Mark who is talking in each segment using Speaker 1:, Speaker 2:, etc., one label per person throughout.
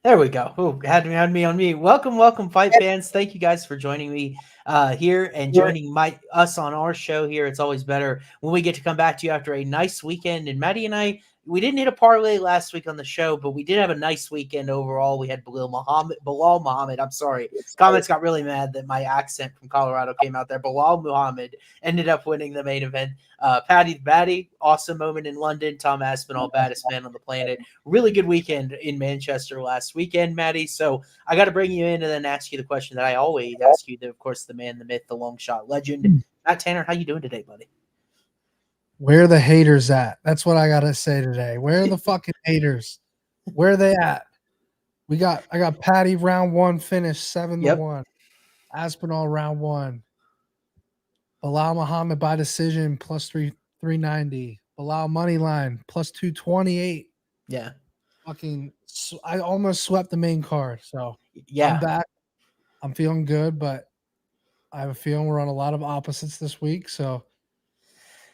Speaker 1: There we go. Oh, had me on me. Welcome, fight fans. Thank you guys for joining me here and joining us on our show here. It's always better when we get to come back to you after a nice weekend. And Maddie and I, we didn't hit a parlay last week on the show, but we did have a nice weekend overall. We had Bilal Muhammad. I'm sorry. Comments got really mad that my accent from Colorado came out there. Bilal Muhammad ended up winning the main event. Paddy the Batty, awesome moment in London. Tom Aspinall, baddest man on the planet. Really good weekend in Manchester last weekend, Maddie. So I got to bring you in and then ask you the question that I always ask you. Of course, the man, the myth, the long shot legend, Matt Tanner. How you doing today, buddy?
Speaker 2: Where are the haters at? That's what I gotta say today. Where are the fucking haters? Where are they at? I got Patty round one finished 7-1. Aspinall round one. Bilal Muhammad by decision plus 390. Bilal money line plus 228.
Speaker 1: Yeah.
Speaker 2: I almost swept the main card. So
Speaker 1: Yeah.
Speaker 2: I'm back. I'm feeling good, but I have a feeling we're on a lot of opposites this week. So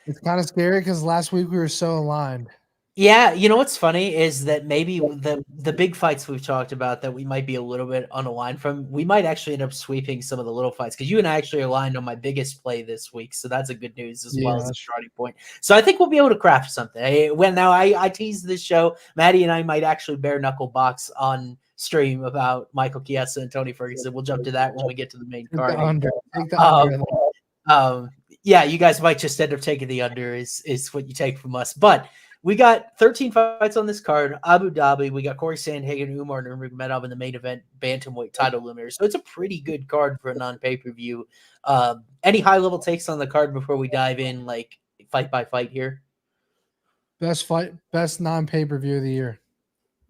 Speaker 2: it's kind of scary because last week we were so aligned.
Speaker 1: Yeah, you know what's funny is that maybe the big fights we've talked about that we might be a little bit unaligned from, we might actually end up sweeping some of the little fights because you and I actually aligned on my biggest play this week, so that's a good news as well as a starting point. So I think we'll be able to craft something. I teased this show, Maddie and I might actually bare knuckle box on stream about Michael Chiesa and Tony Ferguson. We'll jump to that when we get to the main card.
Speaker 2: Take the under.
Speaker 1: Yeah, you guys might just end up taking the under is what you take from us, but. We got 13 fights on this card. Abu Dhabi. We got Cory Sandhagen, Umar Nurmagomedov in the main event, bantamweight title limiter. So it's a pretty good card for a non-pay-per-view. Any high-level takes on the card before we dive in, like fight by fight here?
Speaker 2: Best non-pay-per-view of the year.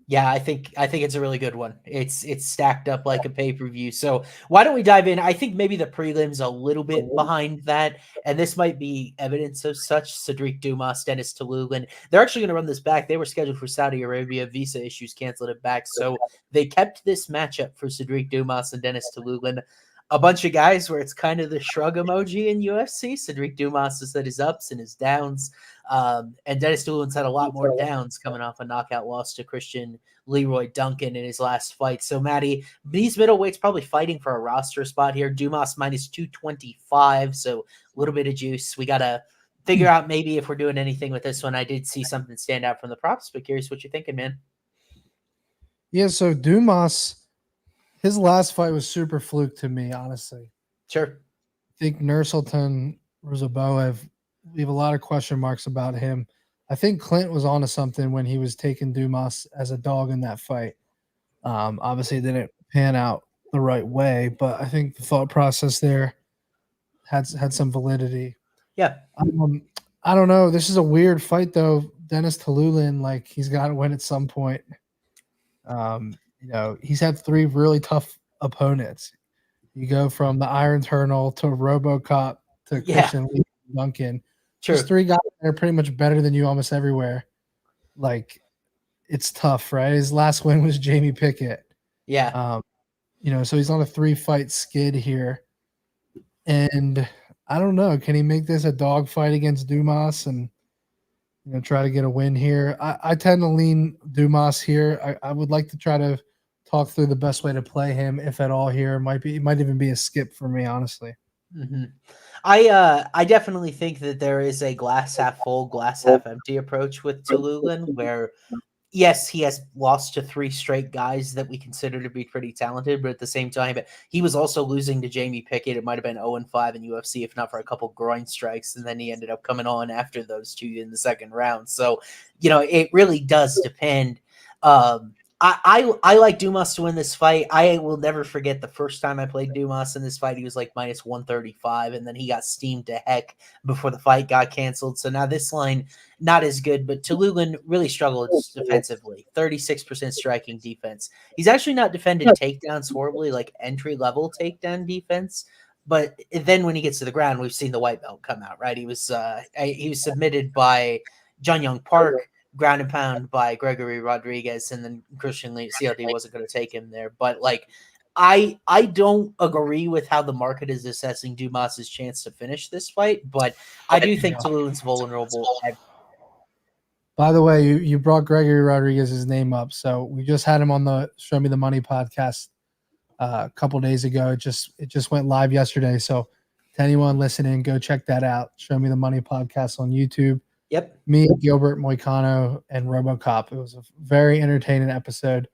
Speaker 1: Yeah, I think it's a really good one. It's stacked up like a pay-per-view. So why don't we dive in? I think maybe the prelims a little bit behind that, and this might be evidence of such. Cedric Dumas, Dennis Talulin. They're actually going to run this back. They were scheduled for Saudi Arabia. Visa issues canceled it back. So they kept this matchup for Cedric Dumas and Dennis Talulin. A bunch of guys where it's kind of the shrug emoji in UFC. Cedric Dumas has had his ups and his downs. And Dennis Doolin's had a lot more downs coming off a knockout loss to Christian Leroy Duncan in his last fight. So, Maddie, these middleweights probably fighting for a roster spot here. Dumas minus 225, so a little bit of juice. We got to figure out maybe if we're doing anything with this one. I did see something stand out from the props, but curious what you're thinking, man.
Speaker 2: Yeah, so Dumas, his last fight was super fluke to me, honestly.
Speaker 1: Sure.
Speaker 2: I think Nursultan Rozaboev, we have a lot of question marks about him. I think Clint was onto something when he was taking Dumas as a dog in that fight. Obviously, it didn't pan out the right way, but I think the thought process there had some validity.
Speaker 1: Yeah.
Speaker 2: I don't know. This is a weird fight, though. Dennis Talulin, like, he's got to win at some point. He's had 3 really tough opponents. You go from the Iron Eternal to RoboCop to Christian Lee Duncan.
Speaker 1: True.
Speaker 2: Just 3 guys that are pretty much better than you almost everywhere. Like, it's tough, right? His last win was Jamie Pickett.
Speaker 1: Yeah.
Speaker 2: So he's on a 3-fight skid here. And I don't know. Can he make this a dog fight against Dumas and try to get a win here? I tend to lean Dumas here. I would like to try to talk through the best way to play him, if at all. Here might even be a skip for me, honestly.
Speaker 1: Mm-hmm. I definitely think that there is a glass half full, glass half empty approach with Talulin, where yes, he has lost to 3 straight guys that we consider to be pretty talented, but at the same time, he was also losing to Jamie Pickett. It might have been 0-5 in UFC, if not for a couple groin strikes, and then he ended up coming on after those 2 in the second round. So, it really does depend. I like Dumas to win this fight. I will never forget the first time I played Dumas in this fight. He was like minus 135, and then he got steamed to heck before the fight got canceled. So now this line, not as good, but Talulin really struggled defensively. 36% striking defense. He's actually not defended takedowns horribly, like entry-level takedown defense. But then when he gets to the ground, we've seen the white belt come out, right? He was submitted by Jun Young Park, ground and pound by Gregory Rodriguez, and then Christian Lee. CLD wasn't going to take him there. But, I don't agree with how the market is assessing Dumas's chance to finish this fight, but I do think Talulin's vulnerable.
Speaker 2: By the way, you brought Gregory Rodriguez's name up. So we just had him on the Show Me the Money podcast a couple days ago. It just went live yesterday. So to anyone listening, go check that out. Show Me the Money podcast on YouTube.
Speaker 1: Yep.
Speaker 2: Me, Gilbert Moicano, and RoboCop. It was a very entertaining episode.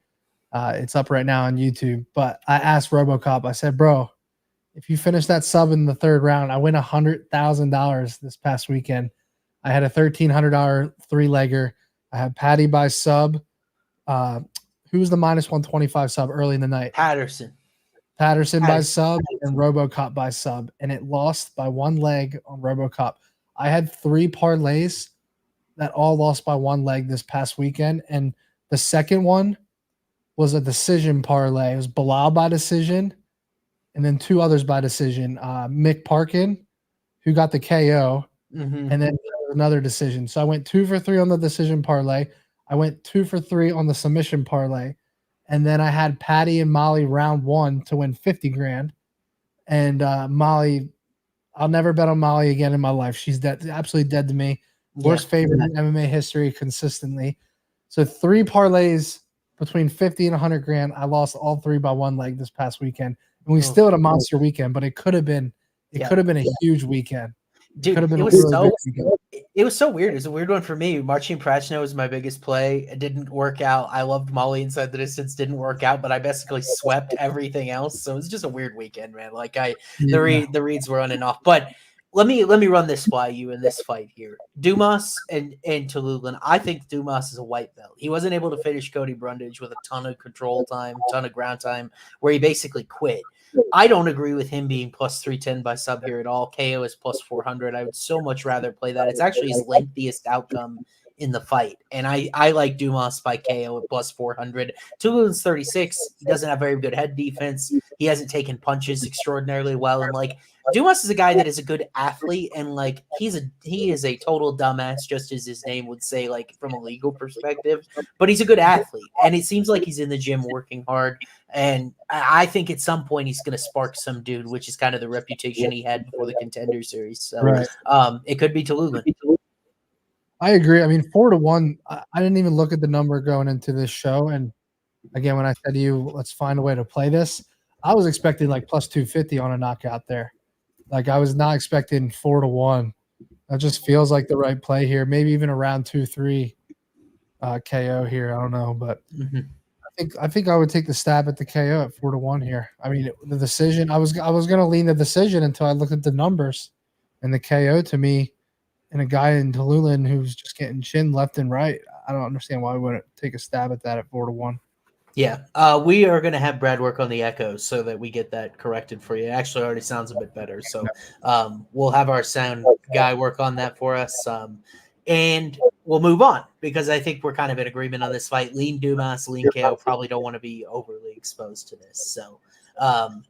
Speaker 2: It's up right now on YouTube. But I asked RoboCop, I said, bro, if you finish that sub in the third round, I win $100,000 this past weekend. I had a $1,300 three-legger. I had Patty by sub. Who was the minus 125 sub early in the night?
Speaker 1: Patterson
Speaker 2: by sub and RoboCop by sub. And it lost by one leg on RoboCop. I had 3 parlays that all lost by one leg this past weekend. And the second one was a decision parlay. It was Bilal by decision and then 2 others by decision. Mick Parkin, who got the KO, and then another decision. So I went 2 for 3 on the decision parlay. I went 2 for 3 on the submission parlay. And then I had Patty and Molly round 1 to win 50 grand. And Molly, I'll never bet on Molly again in my life. She's dead, absolutely dead to me. Worst favorite in MMA history consistently. So 3 parlays between 50 and 100 grand. I lost all 3 by one leg this past weekend. And we still had a monster weekend, but it could have been a huge weekend.
Speaker 1: Dude, it was so weird. It was a weird one for me. Marcin Prachno was my biggest play. It didn't work out. I loved Molly inside the distance. Didn't work out, but I basically swept everything else. So it was just a weird weekend, man. Like the reads were on and off. But let me run this by you in this fight here. Dumas and Tulugin. I think Dumas is a white belt. He wasn't able to finish Cody Brundage with a ton of control time, ton of ground time, where he basically quit. I don't agree with him being plus 310 by sub here at all. KO is plus 400. I would so much rather play that. It's actually his lengthiest outcome in the fight. And I like Dumas by KO at plus 400. Tulugin's 36. He doesn't have very good head defense. He hasn't taken punches extraordinarily well. And like Dumas is a guy that is a good athlete, and like he is a total dumbass, just as his name would say, like from a legal perspective. But he's a good athlete, and it seems like he's in the gym working hard. And I think at some point he's going to spark some dude, which is kind of the reputation he had before the Contender Series. So it could be Tulugin.
Speaker 2: I agree. I mean, 4-1. I didn't even look at the number going into this show. And again, when I said to you, let's find a way to play this, I was expecting like plus 250 on a knockout there. Like I was not expecting 4-1. That just feels like the right play here. Maybe even around 2-3 KO here. I don't know, but I think I would take the stab at the KO at 4-1 here. I mean, the decision. I was going to lean the decision until I looked at the numbers, and the KO to me, and a guy in Tulugin who's just getting chin left and right. I don't understand why we wouldn't take a stab at that at 4-1.
Speaker 1: Yeah, we are going to have Brad work on the echoes so that we get that corrected for you. It actually already sounds a bit better. So we'll have our sound guy work on that for us. And we'll move on because I think we're kind of in agreement on this fight. Lean Dumas, lean KO probably don't want to be overly exposed to this. So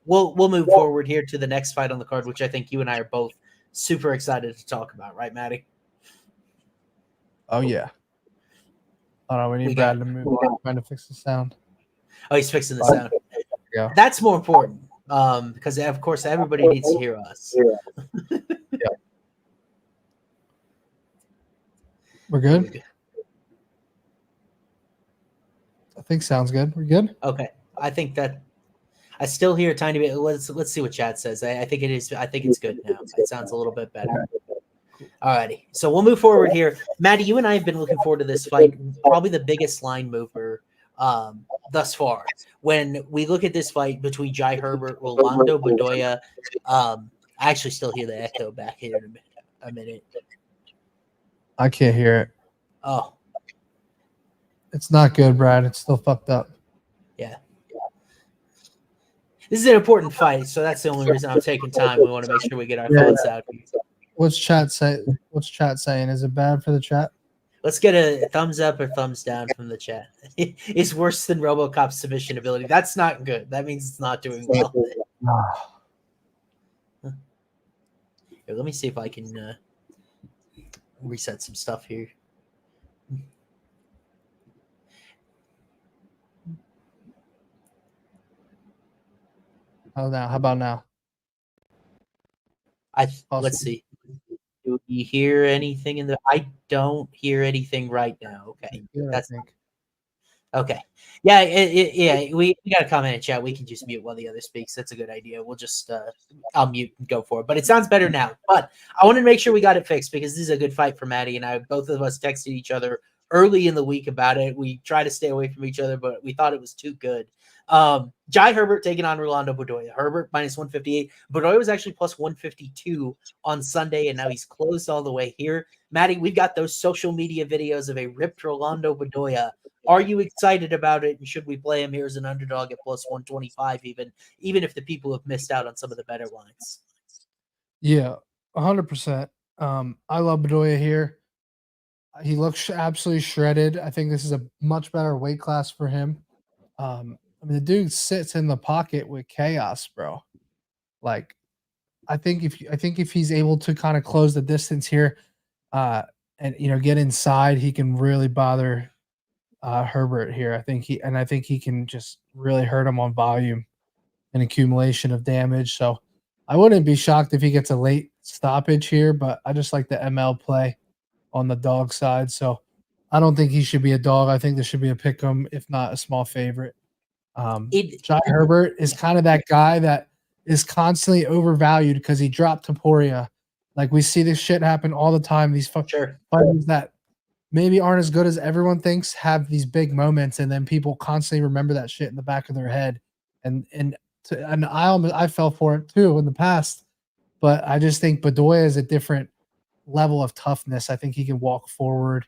Speaker 1: we'll move forward here to the next fight on the card, which I think you and I are both super excited to talk about. Right, Matty?
Speaker 2: Oh, yeah. Hold on, we need Brad to move on. Trying to fix the sound.
Speaker 1: Oh, he's fixing the sound. Yeah. That's more important because, of course, everybody needs to hear us.
Speaker 2: We're good? I think sounds good. We're good?
Speaker 1: Okay. I think that I still hear a tiny bit. Let's see what chat says. I think it is. I think it's good now. It sounds a little bit better. All righty. So we'll move forward here. Maddie, you and I have been looking forward to this fight. Probably the biggest line mover thus far. When we look at this fight between Jai Herbert, Rolando Bedoya, I actually still hear the echo back here in a minute.
Speaker 2: I can't hear it.
Speaker 1: Oh.
Speaker 2: It's not good, Brad. It's still fucked up.
Speaker 1: Yeah. This is an important fight, so that's the only reason I'm taking time. We want to make sure we get our thoughts out.
Speaker 2: What's chat saying? Is it bad for the chat?
Speaker 1: Let's get a thumbs up or thumbs down from the chat. It's worse than RoboCop's submission ability. That's not good. That means it's not doing well. Here, let me see if I can reset some stuff here.
Speaker 2: How about now?
Speaker 1: Let's see. Do you hear anything in the? I don't hear anything right now. Okay,
Speaker 2: Good, I
Speaker 1: that's
Speaker 2: think.
Speaker 1: okay. Yeah, yeah. We got a comment in chat. We can just mute while the other speaks. That's a good idea. We'll just I'll mute and go for it. But it sounds better now. But I wanted to make sure we got it fixed because this is a good fight for Maddie and I. Both of us texted each other early in the week about it. We try to stay away from each other, but we thought it was too good. Jai Herbert taking on Rolando Bedoya. Herbert minus 158. Bedoya was actually plus 152 on Sunday, and now he's closed all the way here. Maddie, we've got those social media videos of a ripped Rolando Bedoya. Are you excited about it? And should we play him here as an underdog at plus 125, even if the people have missed out on some of the better lines?
Speaker 2: Yeah, 100%. I love Bedoya here. He looks absolutely shredded. I think this is a much better weight class for him. I mean, the dude sits in the pocket with chaos, bro. Like, I think if he's able to kind of close the distance here, and get inside, he can really bother Herbert here. I think he can just really hurt him on volume and accumulation of damage. So I wouldn't be shocked if he gets a late stoppage here, but I just like the ML play on the dog side. So I don't think he should be a dog. I think this should be a pick 'em, if not a small favorite. Jai Herbert is kind of that guy that is constantly overvalued because he dropped Taporia. Like we see this shit happen all the time. These fighters that maybe aren't as good as everyone thinks have these big moments, and then people constantly remember that shit in the back of their head. And I fell for it too in the past, but I just think Bedoya is a different level of toughness. I think he can walk forward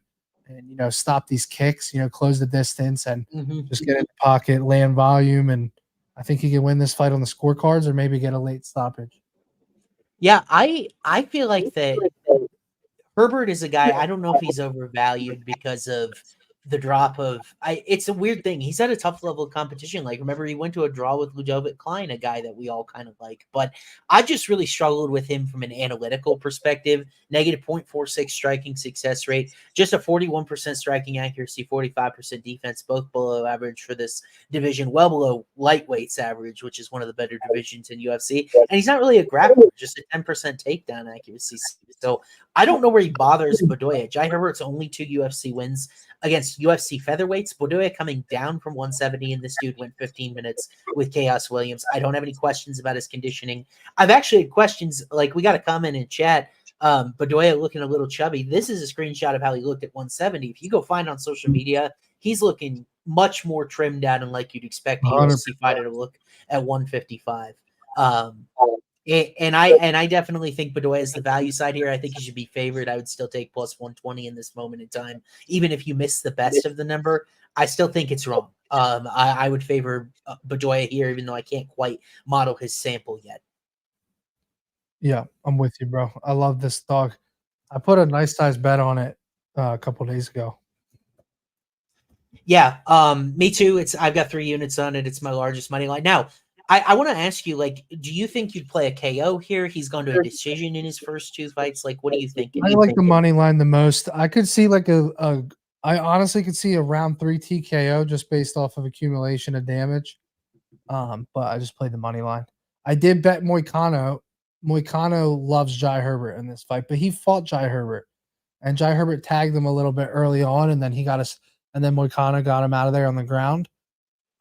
Speaker 2: and stop these kicks, close the distance and just get in the pocket, land volume, and I think he can win this fight on the scorecards or maybe get a late stoppage.
Speaker 1: Yeah, I feel like that Herbert is a guy, I don't know if he's overvalued because of the drop of it's a weird thing. He's at a tough level of competition. Like, remember, he went to a draw with Ludovic Klein, a guy that we all kind of like. But I just really struggled with him from an analytical perspective. Negative 0.46 striking success rate, just a 41% striking accuracy, 45% defense, both below average for this division, well below lightweight's average, which is one of the better divisions in UFC. And he's not really a grappler, just a 10% takedown accuracy. So I don't know where he bothers Bedoya. Jai Herbert's only 2 UFC wins against UFC featherweights. Bedoya coming down from 170, and this dude went 15 minutes with Chaos Williams. I don't have any questions about his conditioning. I've actually had questions, like we got a comment in chat, Bedoya looking a little chubby. This is a screenshot of how he looked at 170. If you go find on social media, he's looking much more trimmed down and like you'd expect a UFC fighter to look at 155. And I definitely think Bedoya is the value side here. I think he should be favored. I would still take plus 120 in this moment in time. Even if you miss the best of the number, I still think it's wrong. I would favor Bedoya here, even though I can't quite model his sample yet.
Speaker 2: Yeah, I'm with you, bro. I love this dog. I put a nice size bet on it a couple days ago.
Speaker 1: Yeah, me too. I've got 3 units on it. It's my largest money line. Now, I want to ask you, like, do you think you'd play a KO here? He's gone to a decision in his first 2 fights. Like, what do you think?
Speaker 2: I like the money line the most. I could see like I honestly could see a round 3 TKO just based off of accumulation of damage. But I just played the money line. I did bet Moicano. Moicano loves Jai Herbert in this fight, but he fought Jai Herbert, and Jai Herbert tagged him a little bit early on, and then and then Moicano got him out of there on the ground.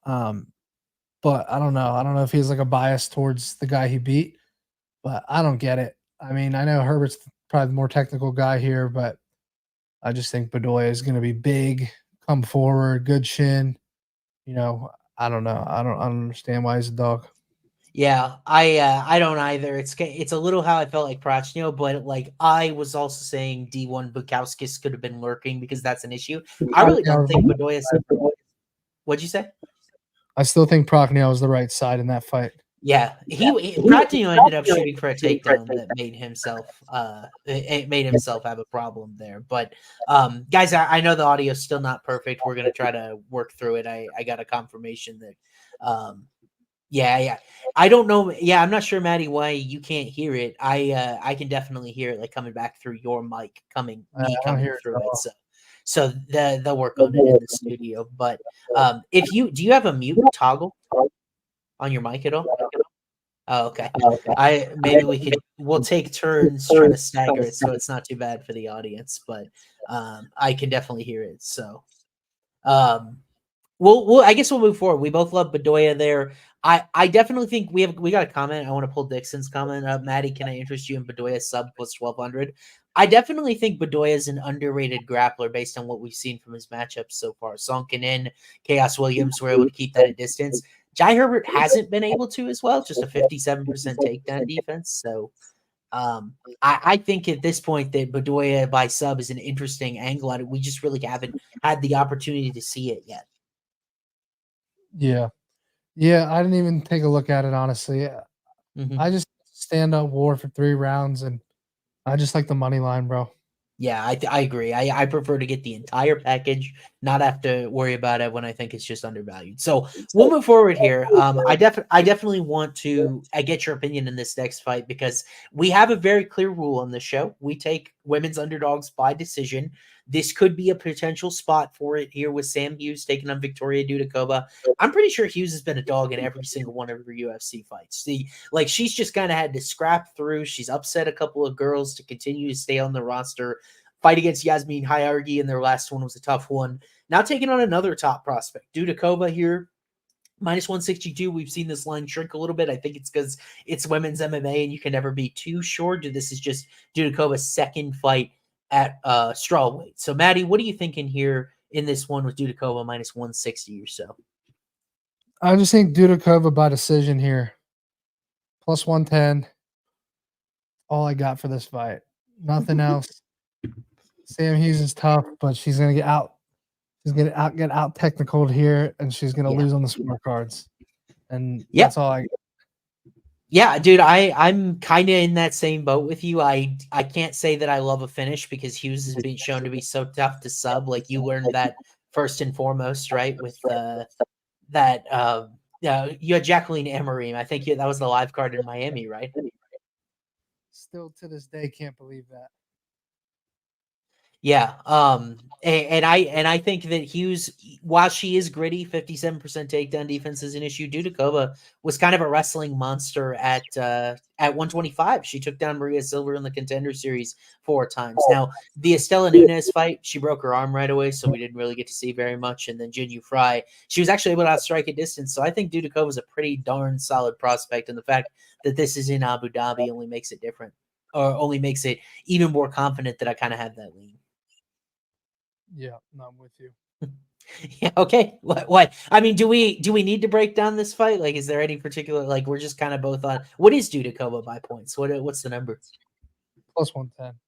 Speaker 2: But I don't know. I don't know if he's like a bias towards the guy he beat, but I don't get it. I mean, I know Herbert's probably the more technical guy here, but I just think Bedoya is going to be big, come forward, good shin. I don't know. I don't understand why he's a dog.
Speaker 1: Yeah, I don't either. It's a little how I felt like Prachnio, but like I was also saying D1 Bukowskis could have been lurking because that's an issue. I really don't think Bedoya. What'd you say?
Speaker 2: I still think Prachnio was the right side in that fight.
Speaker 1: Yeah, Prachnio ended up shooting for a takedown that made himself have a problem there. But guys, I know the audio is still not perfect. We're gonna try to work through it. I got a confirmation that yeah. I don't know. Yeah, I'm not sure, Maddie, why you can't hear it. I can definitely hear it like coming back through your mic coming through it. So they'll work on it in the studio. But do you have a mute toggle on your mic at all? Oh, okay. Maybe we we'll take turns trying to stagger it, so it's not too bad for the audience. But I can definitely hear it. So, we'll I guess we'll move forward. We both love Bedoya there. I definitely think we got a comment. I want to pull Dixon's comment up. Maddie, can I interest you in Bedoya sub plus 1200? I definitely think Bedoya is an underrated grappler based on what we've seen from his matchups so far. Sunken in, Chaos Williams were able to keep that at distance. Jai Herbert hasn't been able to as well, just a 57% takedown defense. So I think at this point that Bedoya by sub is an interesting angle at it. We just really haven't had the opportunity to see it yet.
Speaker 2: Yeah. Yeah, I didn't even take a look at it, honestly. I just stand up war for 3 rounds, and I just like the money line, bro.
Speaker 1: Yeah, I agree. I prefer to get the entire package, not have to worry about it when I think it's just undervalued. So we'll move forward here. I definitely want to get your opinion in this next fight because we have a very clear rule on this show. We take women's underdogs by decision. This could be a potential spot for it here with Sam Hughes taking on Victoria Dudakova. I'm pretty sure Hughes has been a dog in every single one of her UFC fights. She's just kind of had to scrap through. She's upset a couple of girls to continue to stay on the roster. Fight against Yasmin Hayargi in their last one was a tough one. Now taking on another top prospect. Dudakova here, minus 162. We've seen this line shrink a little bit. I think it's because it's women's MMA and you can never be too sure. This is just Dudakova's second fight at strawweight. So, Maddie, what are you thinking here in this one with Dudakova minus 160 or so?
Speaker 2: I just think Dudakova by decision here. Plus 110. All I got for this fight. Nothing else. Sam Hughes is tough, but she's gonna get out. She's gonna get out technical here, and she's gonna lose on the scorecards. And that's all I got.
Speaker 1: Yeah, dude, I'm kind of in that same boat with you. I can't say that I love a finish because Hughes has been shown to be so tough to sub. Like you learned that first and foremost, right? With that you had Jacqueline Emery. I think that was the live card in Miami, right?
Speaker 2: Still to this day, can't believe that.
Speaker 1: Yeah. And I think that Hughes, while she is gritty, 57% takedown defense is an issue. Dudakova was kind of a wrestling monster at 125. She took down Maria Silver in the Contender Series 4 times. Now, the Estela Nunes fight, she broke her arm right away, so we didn't really get to see very much. And then Jinyu Fry, she was actually able to outstrike at distance. So I think Dudakova is a pretty darn solid prospect. And the fact that this is in Abu Dhabi only makes it different, or only makes it even more confident that I kind of have that lean.
Speaker 2: Yeah, no, I'm with you.
Speaker 1: Yeah. Okay. What? I mean, do we need to break down this fight? Like, is there any particular we're just kind of both on? What is Dudakova by points? What's the number?
Speaker 2: Plus 110,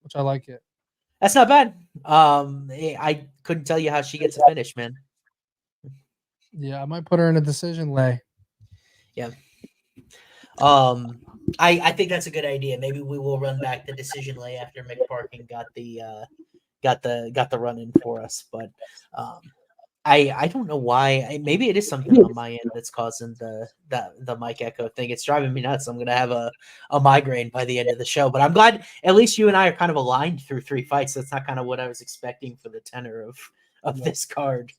Speaker 2: which I like it.
Speaker 1: That's not bad. I couldn't tell you how she gets a finish, man.
Speaker 2: Yeah, I might put her in a decision lay.
Speaker 1: Yeah. I think that's a good idea. Maybe we will run back the decision lay after McParkin got the run in for us, but I don't know why. Maybe it is something on my end that's causing the mic echo thing. It's driving me nuts. I'm gonna have a migraine by the end of the show. But I'm glad at least you and I are kind of aligned through 3 fights. That's not kind of what I was expecting for the tenor of this card.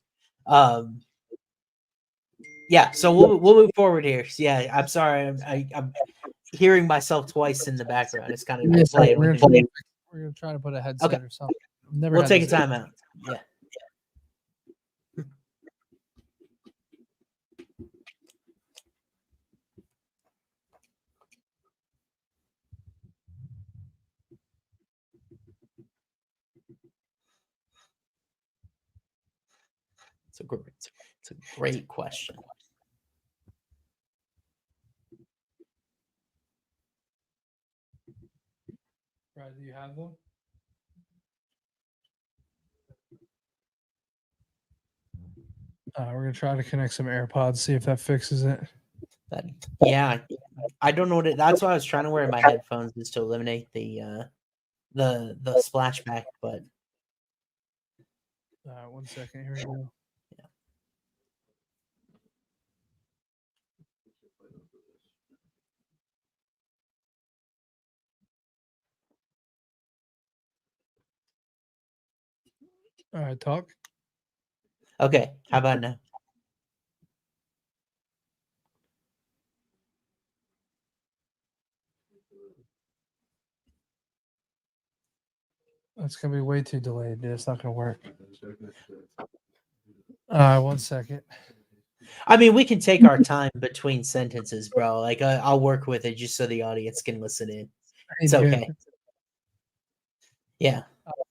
Speaker 1: Yeah. So we'll move forward here. So yeah, I'm sorry. I'm hearing myself twice in the background. It's kind of playing with me.
Speaker 2: We're gonna try to put a headset or something.
Speaker 1: We'll take a timeout. Yeah. It's a great question.
Speaker 2: Right, do you have them? We're gonna try to connect some AirPods, see if that fixes it.
Speaker 1: Yeah, I don't know what that's why I was trying to wear my headphones is to eliminate the splashback, but
Speaker 2: 1 second, here we go.
Speaker 1: Yeah.
Speaker 2: All right, talk.
Speaker 1: Okay, how about now?
Speaker 2: That's gonna be way too delayed, dude. It's not gonna work. All right, 1 second.
Speaker 1: I mean, we can take our time between sentences, bro. Like, I'll work with it just so the audience can listen in.
Speaker 2: Hey,
Speaker 1: It's
Speaker 2: dude,
Speaker 1: okay. Yeah.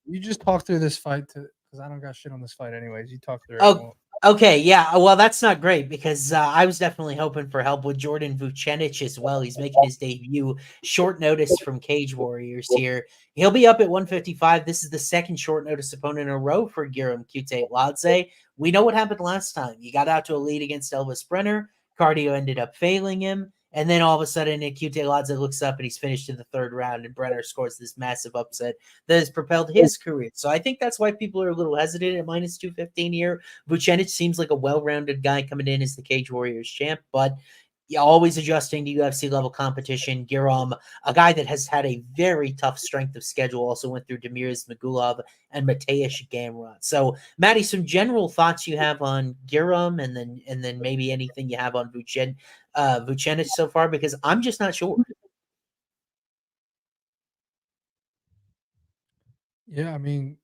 Speaker 2: you just talk through this fight because I don't got shit on this fight anyways. You talk through it.
Speaker 1: Oh, okay. Yeah. Well, that's not great because I was definitely hoping for help with Jordan Vucenic as well. He's making his debut short notice from Cage Warriors here. He'll be up at 155. This is the second short notice opponent in a row for Guillaume Ladze. We know what happened last time. He got out to a lead against Elvis Brenner. Cardio ended up failing him. And then all of a sudden, Ladze looks up and he's finished in the third round, and Brenner scores this massive upset that has propelled his career. So I think that's why people are a little hesitant at minus 215 here. Vucenic seems like a well-rounded guy coming in as the Cage Warriors champ, but always adjusting to UFC level competition. Guillaume, a guy that has had a very tough strength of schedule, also went through Demir's Magulov and Mateusz Gamrot. So, Matty, some general thoughts you have on Guillaume, and then maybe anything you have on Vucenic so far, because I'm just not sure.
Speaker 2: Yeah, I mean,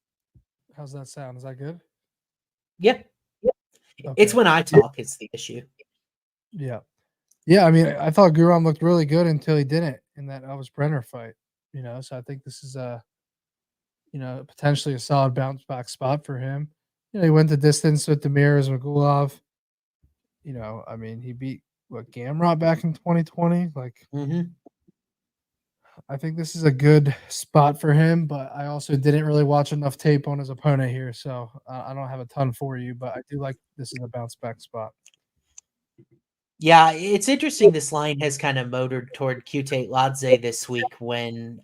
Speaker 2: how's that sound? Is that good?
Speaker 1: Yeah.
Speaker 2: Okay.
Speaker 1: It's when I talk, it's the issue.
Speaker 2: Yeah. Yeah, I mean, I thought Guram looked really good until he didn't in that Elvis Brenner fight. So I think this is potentially a solid bounce back spot for him. He went the distance with Demir's Magulov. I mean, he beat Gamrot back in 2020. Like, I think this is a good spot for him, but I also didn't really watch enough tape on his opponent here, so I don't have a ton for you, but I do like this is a bounce back spot.
Speaker 1: Yeah, it's interesting this line has kind of motored toward Ladze this week when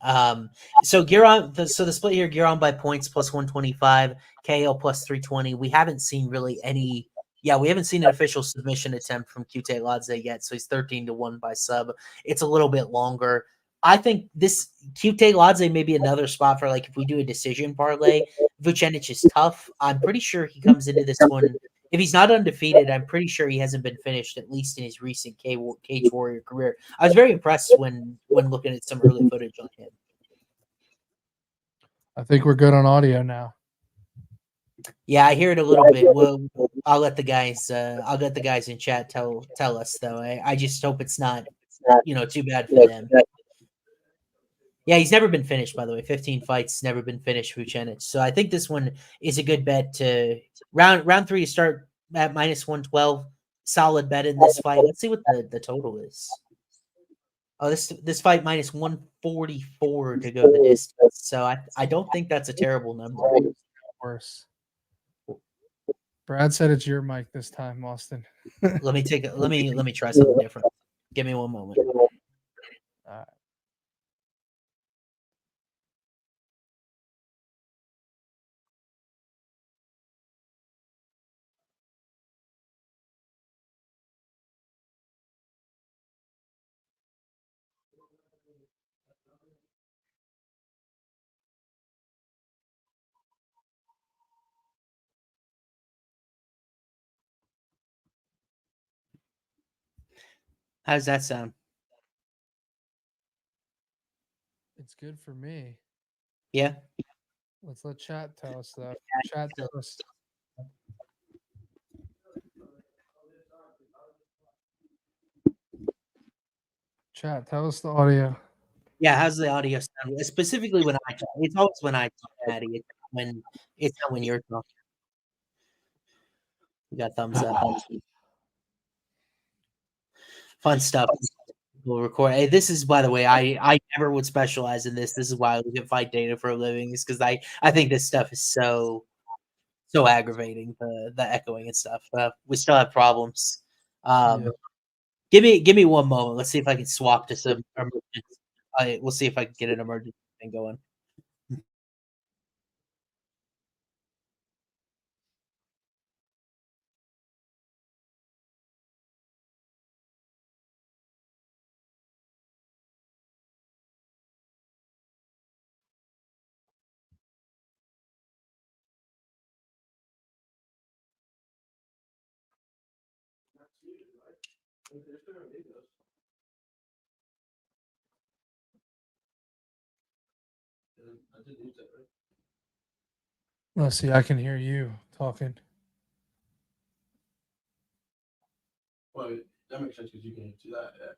Speaker 1: so the split here, Guram by points plus 125, KO plus 320. We haven't seen really any we haven't seen an official submission attempt from Ladze yet, so he's 13-1 by sub. It's a little bit longer. I think this Ladze may be another spot for, like, if we do a decision parlay. Vucenic is tough. I'm pretty sure he comes into this one. If he's not undefeated, I'm pretty sure he hasn't been finished, at least in his recent Cage Warrior career. I was very impressed when looking at some early footage on him.
Speaker 2: I think we're good on audio now.
Speaker 1: Yeah, I hear it a little bit. I'll let the guys. I'll let the guys in chat tell us though. I just hope it's not too bad for them. Yeah, he's never been finished, by the way. 15 fights, never been finished, Vucenic. So I think this one is a good bet to round 3 to start at minus 112. Solid bet in this fight. Let's see what the total is. Oh, this fight minus 144 to go the distance. So I don't think that's a terrible number.
Speaker 2: Worse. Brad said it's your mic this time, Austin.
Speaker 1: let me try something different. Give me one moment.
Speaker 2: All right.
Speaker 1: How's that sound?
Speaker 2: It's good for me.
Speaker 1: Yeah.
Speaker 2: Let's let chat tell us though. Chat tell us. Chat, tell us the audio.
Speaker 1: Yeah, how's the audio sound? Specifically when I talk. It's always when I talk, Patty. It's not when you're talking. You got thumbs up. Fun stuff. We'll record. Hey, this is, by the way, I never would specialize in this. This is why I look at fight data for a living, is because I think this stuff is so aggravating, the echoing and stuff. We still have problems.
Speaker 2: Yeah.
Speaker 1: Give me one moment. Let's see if I can swap to some emergency. We'll see if I can get an emergency thing going.
Speaker 2: Let's see. I can hear you talking.
Speaker 3: Well, that makes sense because you can do that. Yeah.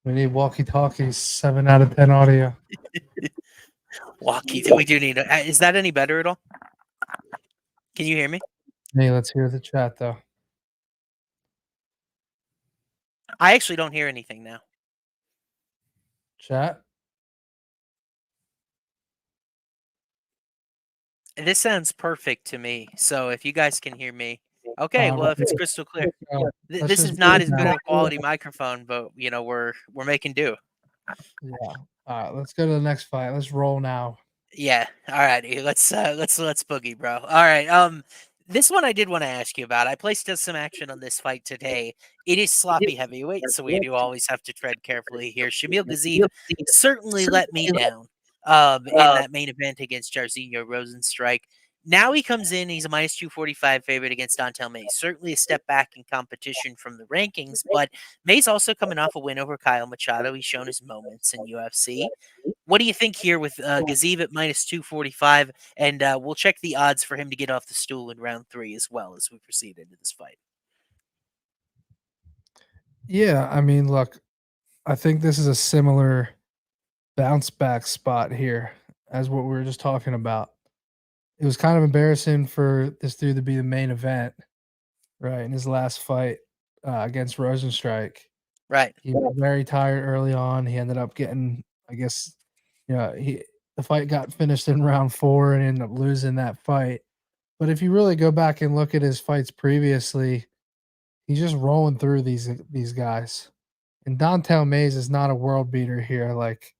Speaker 2: We need walkie-talkies. 7 out of 10 audio.
Speaker 1: Walkie. We do need. Is that any better at all? Can you hear me?
Speaker 2: Hey, let's hear the chat though.
Speaker 1: I actually don't hear anything now.
Speaker 2: Chat.
Speaker 1: This sounds perfect to me. So if you guys can hear me, okay. Well, if it's crystal clear, this is not as good of a quality microphone, but you know we're making do.
Speaker 2: Yeah. All right. Let's go to the next fight. Let's roll now.
Speaker 1: Yeah. All righty. Let's boogie, bro. All right. This one I did want to ask you about. I placed some action on this fight today. It is sloppy heavyweight, so we do always have to tread carefully here. Shamil Gaziev certainly let me down in that main event against Jairzinho Rosenstrike. Now he comes in, he's a minus 245 favorite against Dontel Mays. Certainly a step back in competition from the rankings, but Mays also coming off a win over Kyle Machado. He's shown his moments in UFC. What do you think here with Gaziev at minus 245? And we'll check the odds for him to get off the stool in round 3 as well as we proceed into this fight.
Speaker 2: Yeah, I mean, look, I think this is a similar bounce back spot here as what we were just talking about. It was kind of embarrassing for this dude to be the main event, right? In his last fight against Rosenstrike.
Speaker 1: Right.
Speaker 2: He was very tired early on. He ended up getting, I guess, the fight got finished in round 4 and ended up losing that fight. But if you really go back and look at his fights previously, he's just rolling through these guys. And Dontel Mays is not a world beater here. Like,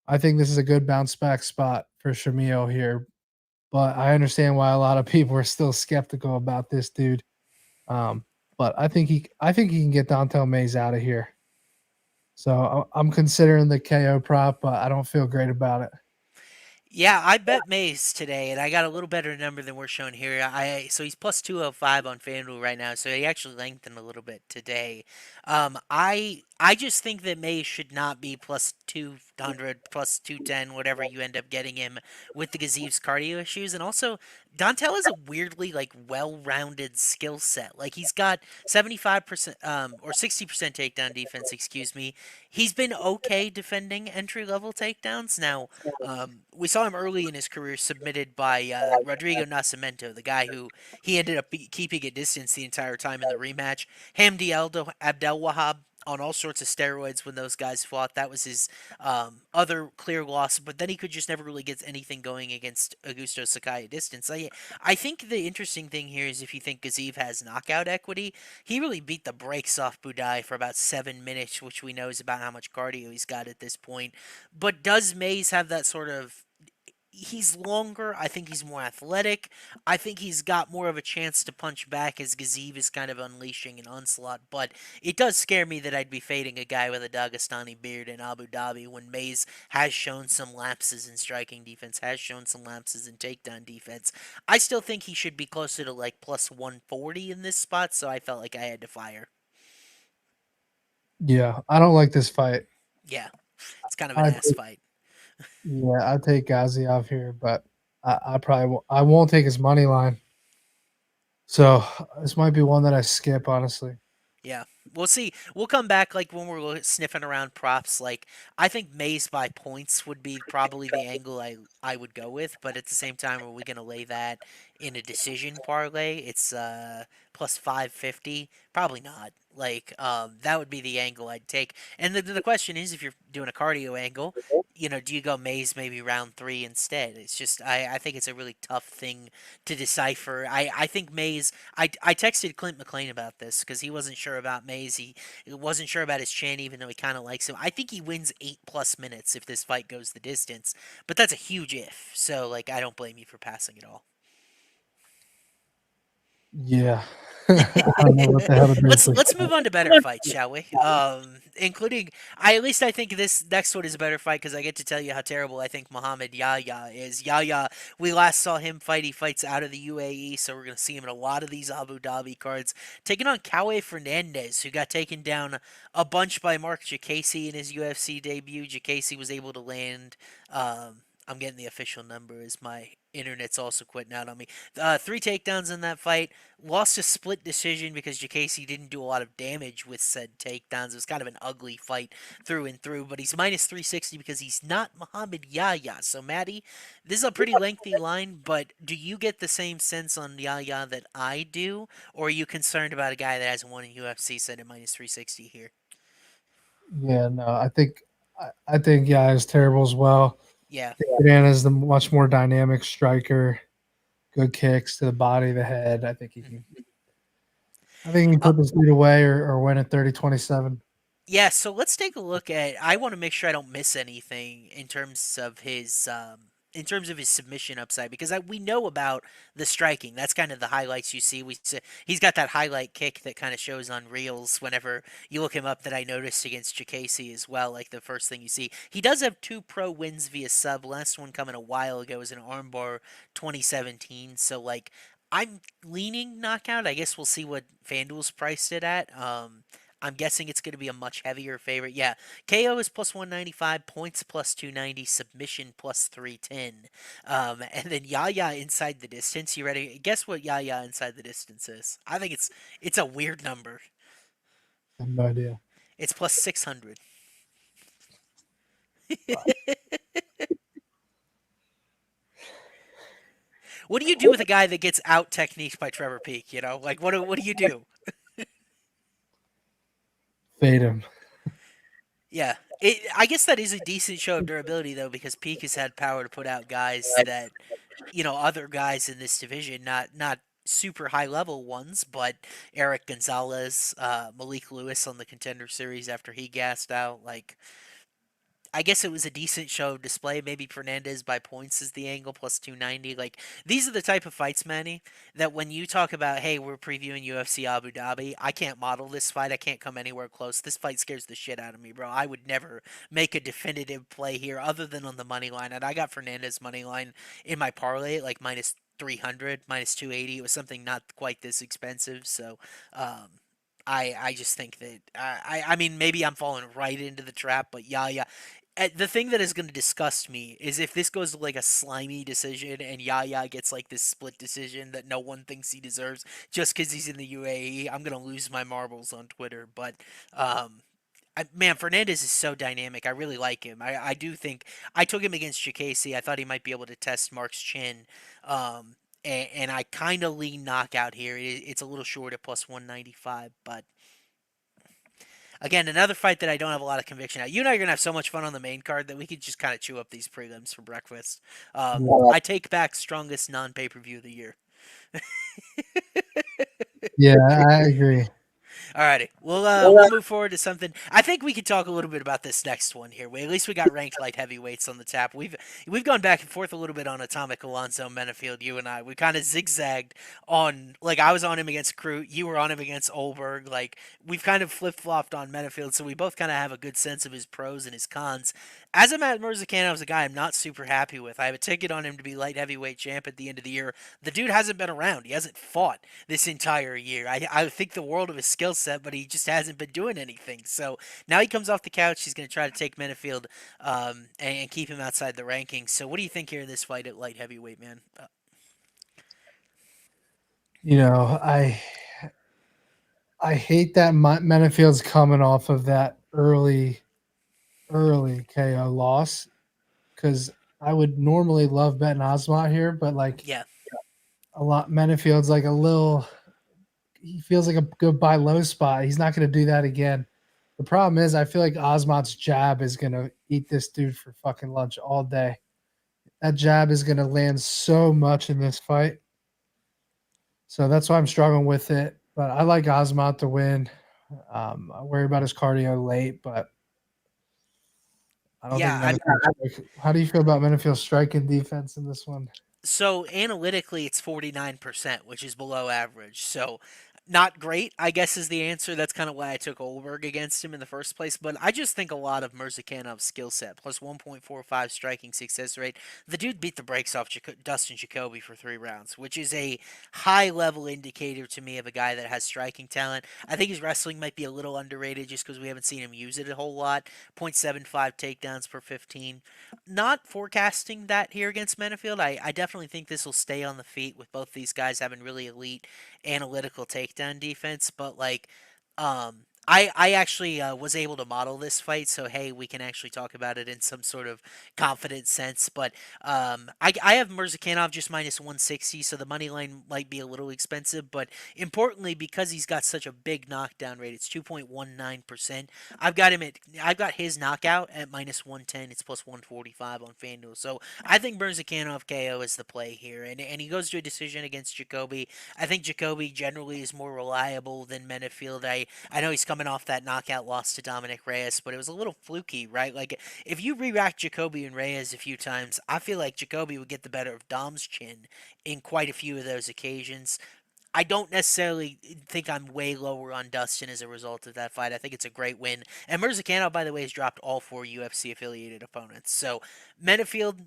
Speaker 2: I think this is a good bounce back spot for Shamil here. But I understand why a lot of people are still skeptical about this dude. But I think he can get Dontel Mays out of here. So I'm considering the KO prop, but I don't feel great about it.
Speaker 1: Yeah, I bet Mays today, and I got a little better number than we're showing here. So he's plus 205 on FanDuel right now, so he actually lengthened a little bit today. I just think that Mays should not be plus 200, plus 210, whatever you end up getting him with the Gazeev's cardio issues, and also Dontel is a weirdly well-rounded skill set. Like he's got 75% or 60% takedown defense, excuse me. He's been okay defending entry-level takedowns. Now, we saw him early in his career submitted by Rodrigo Nascimento, the guy who he ended up keeping at distance the entire time in the rematch. Hamdi Abdelwahab on all sorts of steroids when those guys fought. That was his other clear loss, but then he could just never really get anything going against Augusto Sakai at distance. I think the interesting thing here is if you think Gaziev has knockout equity, he really beat the brakes off Budai for about 7 minutes, which we know is about how much cardio he's got at this point. But does Mays have that sort of... He's longer. I think he's more athletic. I think he's got more of a chance to punch back as Gaziev is kind of unleashing an onslaught. But it does scare me that I'd be fading a guy with a Dagestani beard in Abu Dhabi when Mays has shown some lapses in striking defense, has shown some lapses in takedown defense. I still think he should be closer to plus 140 in this spot, so I felt like I had to fire.
Speaker 2: Yeah, I don't like this fight.
Speaker 1: Yeah, it's kind of an ass fight.
Speaker 2: Yeah, I take Gaziev here, but I probably I won't take his money line. So this might be one that I skip, honestly.
Speaker 1: Yeah, we'll see. We'll come back when we're sniffing around props. I think Mays by points would be probably the angle I would go with, but at the same time, are we gonna lay that in a decision parlay? It's plus 550. Probably not. That would be the angle I'd take. And the question is, if you're doing a cardio angle, do you go Mays maybe round 3 instead? It's just I think it's a really tough thing to decipher. I think Mays. I texted Clint McLean about this because he wasn't sure about Mays. He wasn't sure about his chin, even though he kind of likes him. I think he wins 8+ minutes if this fight goes the distance, but that's a huge if. So I don't blame you for passing it all.
Speaker 2: Yeah. I don't know what the hell to do.
Speaker 1: Let's move on to better fights, shall we? Including at least I think this next one is a better fight because I get to tell you how terrible I think Muhammad Yahya is. Yahya, we last saw him fight. He fights out of the UAE, so we're gonna see him in a lot of these Abu Dhabi cards. Taking on Caue Fernandez, who got taken down a bunch by Mark Chiesa in his UFC debut. Chiesa was able to land I'm getting the official number as my internet's also quitting out on me. 3 takedowns in that fight. Lost a split decision because Jacasey didn't do a lot of damage with said takedowns. It was kind of an ugly fight through and through, but he's minus 360 because he's not Muhammad Yahya. So, Maddie, this is a pretty lengthy line, but do you get the same sense on Yahya that I do? Or are you concerned about a guy that hasn't won in UFC set at minus 360 here?
Speaker 2: Yeah, no, I think yeah, it's terrible as well.
Speaker 1: Yeah.
Speaker 2: Dan is the much more dynamic striker. Good kicks to the body, the head. I think he can. I think he can put this dude away or win at 30-27.
Speaker 1: Yeah, so let's take a look at. I want to make sure I don't miss anything in terms of his submission upside because we know about the striking. That's kind of the highlights you see. He's got that highlight kick that kind of shows on reels whenever you look him up. That I noticed against Jacasey as well. Like the first thing you see, he does have 2 pro wins via sub. Last one coming a while ago was an armbar 2017. So like I'm leaning knockout. I guess we'll see what FanDuel's priced it at. I'm guessing it's going to be a much heavier favorite. Yeah, KO is plus 195, points plus 290, submission plus 310. And then Yaya inside the distance. You ready? Guess what Yaya inside the distance is? I think it's a weird number.
Speaker 2: I have no idea.
Speaker 1: It's plus 600. What do you do with a guy that gets out techniqued by Trevor Peek? You know, like what do you do?
Speaker 2: Fade him.
Speaker 1: Yeah, I guess that is a decent show of durability though, because Peak has had power to put out guys that, other guys in this division, not super high level ones, but Eric Gonzalez, Malik Lewis on the Contender Series after he gassed out. Like, I guess it was a decent show of display. Maybe Fernandez by points is the angle plus 290. Like, these are the type of fights, Manny, that when you talk about, hey, we're previewing UFC Abu Dhabi, I can't model this fight. I can't come anywhere close. This fight scares the shit out of me, bro. I would never make a definitive play here other than on the money line. And I got Fernandez money line in my parlay at like minus 300, minus 280. It was something not quite this expensive. So, I just think that I mean maybe I'm falling right into the trap, but yeah, the thing that is going to disgust me is if this goes to like a slimy decision and Yaya gets like this split decision that no one thinks he deserves just because he's in the UAE. I'm going to lose my marbles on Twitter. But man, Fernandez is so dynamic. I really like him. I do think I took him against Jacasey. I thought he might be able to test Mark's chin. And I kind of lean knockout here. It's a little short at plus 195, but again, another fight that I don't have a lot of conviction at. You and I are going to have so much fun on the main card that we could just kind of chew up these prelims for breakfast. I take back strongest non-pay-per-view of the year.
Speaker 2: Yeah, I agree.
Speaker 1: Alrighty, we'll move forward to something. I think we could talk a little bit about this next one here. At least we got ranked light heavyweights on the tap. We've gone back and forth a little bit on Atomic Alonso Menafield. You and I, we kind of zigzagged on. Like I was on him against Crute, you were on him against Olberg. Like we've kind of flip flopped on Menafield, so we both kind of have a good sense of his pros and his cons. As a Matt Mirzakhanov, a guy I'm not super happy with. I have a ticket on him to be light heavyweight champ at the end of the year. The dude hasn't been around. He hasn't fought this entire year. I think the world of his skill set, but he just hasn't been doing anything. So now he comes off the couch. He's going to try to take Menafield and keep him outside the rankings. So what do you think here in this fight at light heavyweight, man?
Speaker 2: You know, I hate that Menafield's coming off of that early KO loss because I would normally love betting Osmot here, but like
Speaker 1: Yeah.
Speaker 2: a lot Menafield's like a little. He feels like a good buy low spot. He's not going to do that again. The problem is, I feel like Osmot's jab is going to eat this dude for fucking lunch all day. That jab is going to land so much in this fight. So that's why I'm struggling with it. But I like Osmot to win. I worry about his cardio late, but I don't think Menafield's how do you feel about Menafield's striking defense in this one?
Speaker 1: So analytically, it's 49%, which is below average. So not great, I guess, is the answer. That's kind of why I took Olberg against him in the first place. But I just think a lot of Mirzakanov's skill set, plus 1.45 striking success rate. The dude beat the brakes off Dustin Jacoby for 3 rounds, which is a high level indicator to me of a guy that has striking talent. I think his wrestling might be a little underrated just because we haven't seen him use it a whole lot. 0.75 takedowns per 15. Not forecasting that here against Menafield. I definitely think this will stay on the feet with both these guys having really elite analytical takedown defense. But like, I actually was able to model this fight, so hey, we can actually talk about it in some sort of confident sense. But I have Mirzakhanov just minus 160, so the money line might be a little expensive. But importantly, because he's got such a big knockdown rate, it's 2.19%. I've got his knockout at minus 110. It's plus 145 on FanDuel. So I think Mirzakhanov KO is the play here, and he goes to a decision against Jacoby. I think Jacoby generally is more reliable than Menafield. I know he's coming off that knockout loss to Dominic Reyes, but it was a little fluky, right? Like if you re-rack Jacoby and Reyes a few times, I feel like Jacoby would get the better of Dom's chin in quite a few of those occasions. I don't necessarily think I'm way lower on Dustin as a result of that fight. I think it's a great win. And Mirzakhanov, by the way, has dropped all 4 UFC affiliated opponents. So Menafield,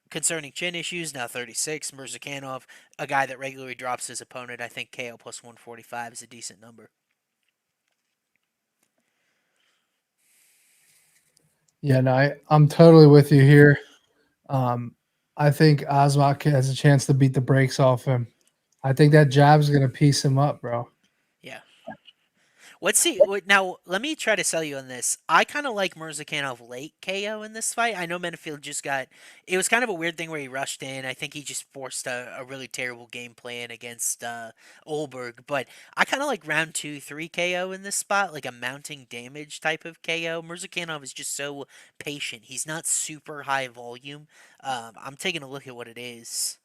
Speaker 1: concerning chin issues, now 36. Mirzakhanov, a guy that regularly drops his opponent. I think KO plus 145 is a decent number.
Speaker 2: Yeah, no, I'm totally with you here. I think Osmak has a chance to beat the brakes off him. I think that jab's gonna piece him up, bro.
Speaker 1: Yeah. Let's see. Now, let me try to sell you on this. I kind of like Mirzakhanov late KO in this fight. I know Menafield just got. It was kind of a weird thing where he rushed in. I think he just forced a really terrible game plan against Olberg. But I kind of like round 2, 3 KO in this spot, like a mounting damage type of KO. Mirzakhanov is just so patient. He's not super high volume. I'm taking a look at what it is.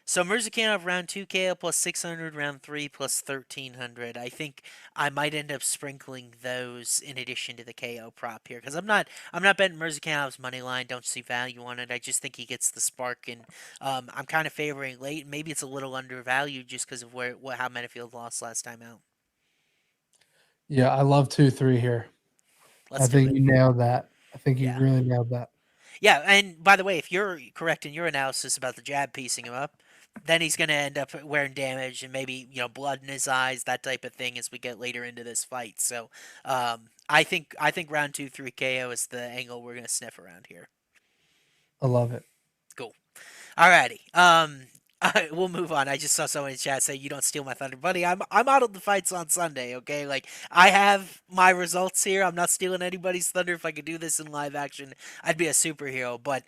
Speaker 1: So Mirzakhanov round 2 KO plus 600, round 3 plus 1300. I think I might end up sprinkling those in addition to the KO prop here because I'm not betting Mirzakhanov's money line. Don't see value on it. I just think he gets the spark, and I'm kind of favoring late. Maybe it's a little undervalued just because of how Menafield lost last time out.
Speaker 2: Yeah, I love 2-3 here.
Speaker 1: Let's
Speaker 2: I
Speaker 1: do
Speaker 2: think
Speaker 1: it.
Speaker 2: you nailed that. I think you
Speaker 1: Yeah.
Speaker 2: really nailed that.
Speaker 1: Yeah, and by the way, if you're correct in your analysis about the jab piecing him up, then he's going to end up wearing damage and maybe blood in his eyes, that type of thing, as we get later into this fight. So, I think round 2, 3 KO is the angle we're going to sniff around here.
Speaker 2: I love it.
Speaker 1: Cool. Alrighty. We'll move on. I just saw someone in chat say you don't steal my thunder, buddy. I modeled the fights on Sunday. Okay, like I have my results here. I'm not stealing anybody's thunder. If I could do this in live action, I'd be a superhero. But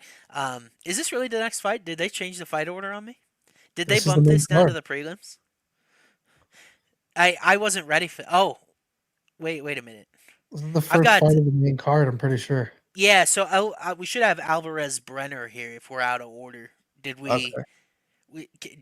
Speaker 1: is this really the next fight? Did they change the fight order on me? Did they
Speaker 2: This is the
Speaker 1: bump
Speaker 2: main
Speaker 1: this down to
Speaker 2: card.
Speaker 1: the prelims? I wasn't ready for. Oh, wait a minute.
Speaker 2: This is the
Speaker 1: I've
Speaker 2: first
Speaker 1: got
Speaker 2: fight of the main card. I'm pretty sure.
Speaker 1: yeah. So we should have Alvarez Brenner here if we're out of order. Did we?
Speaker 2: Okay.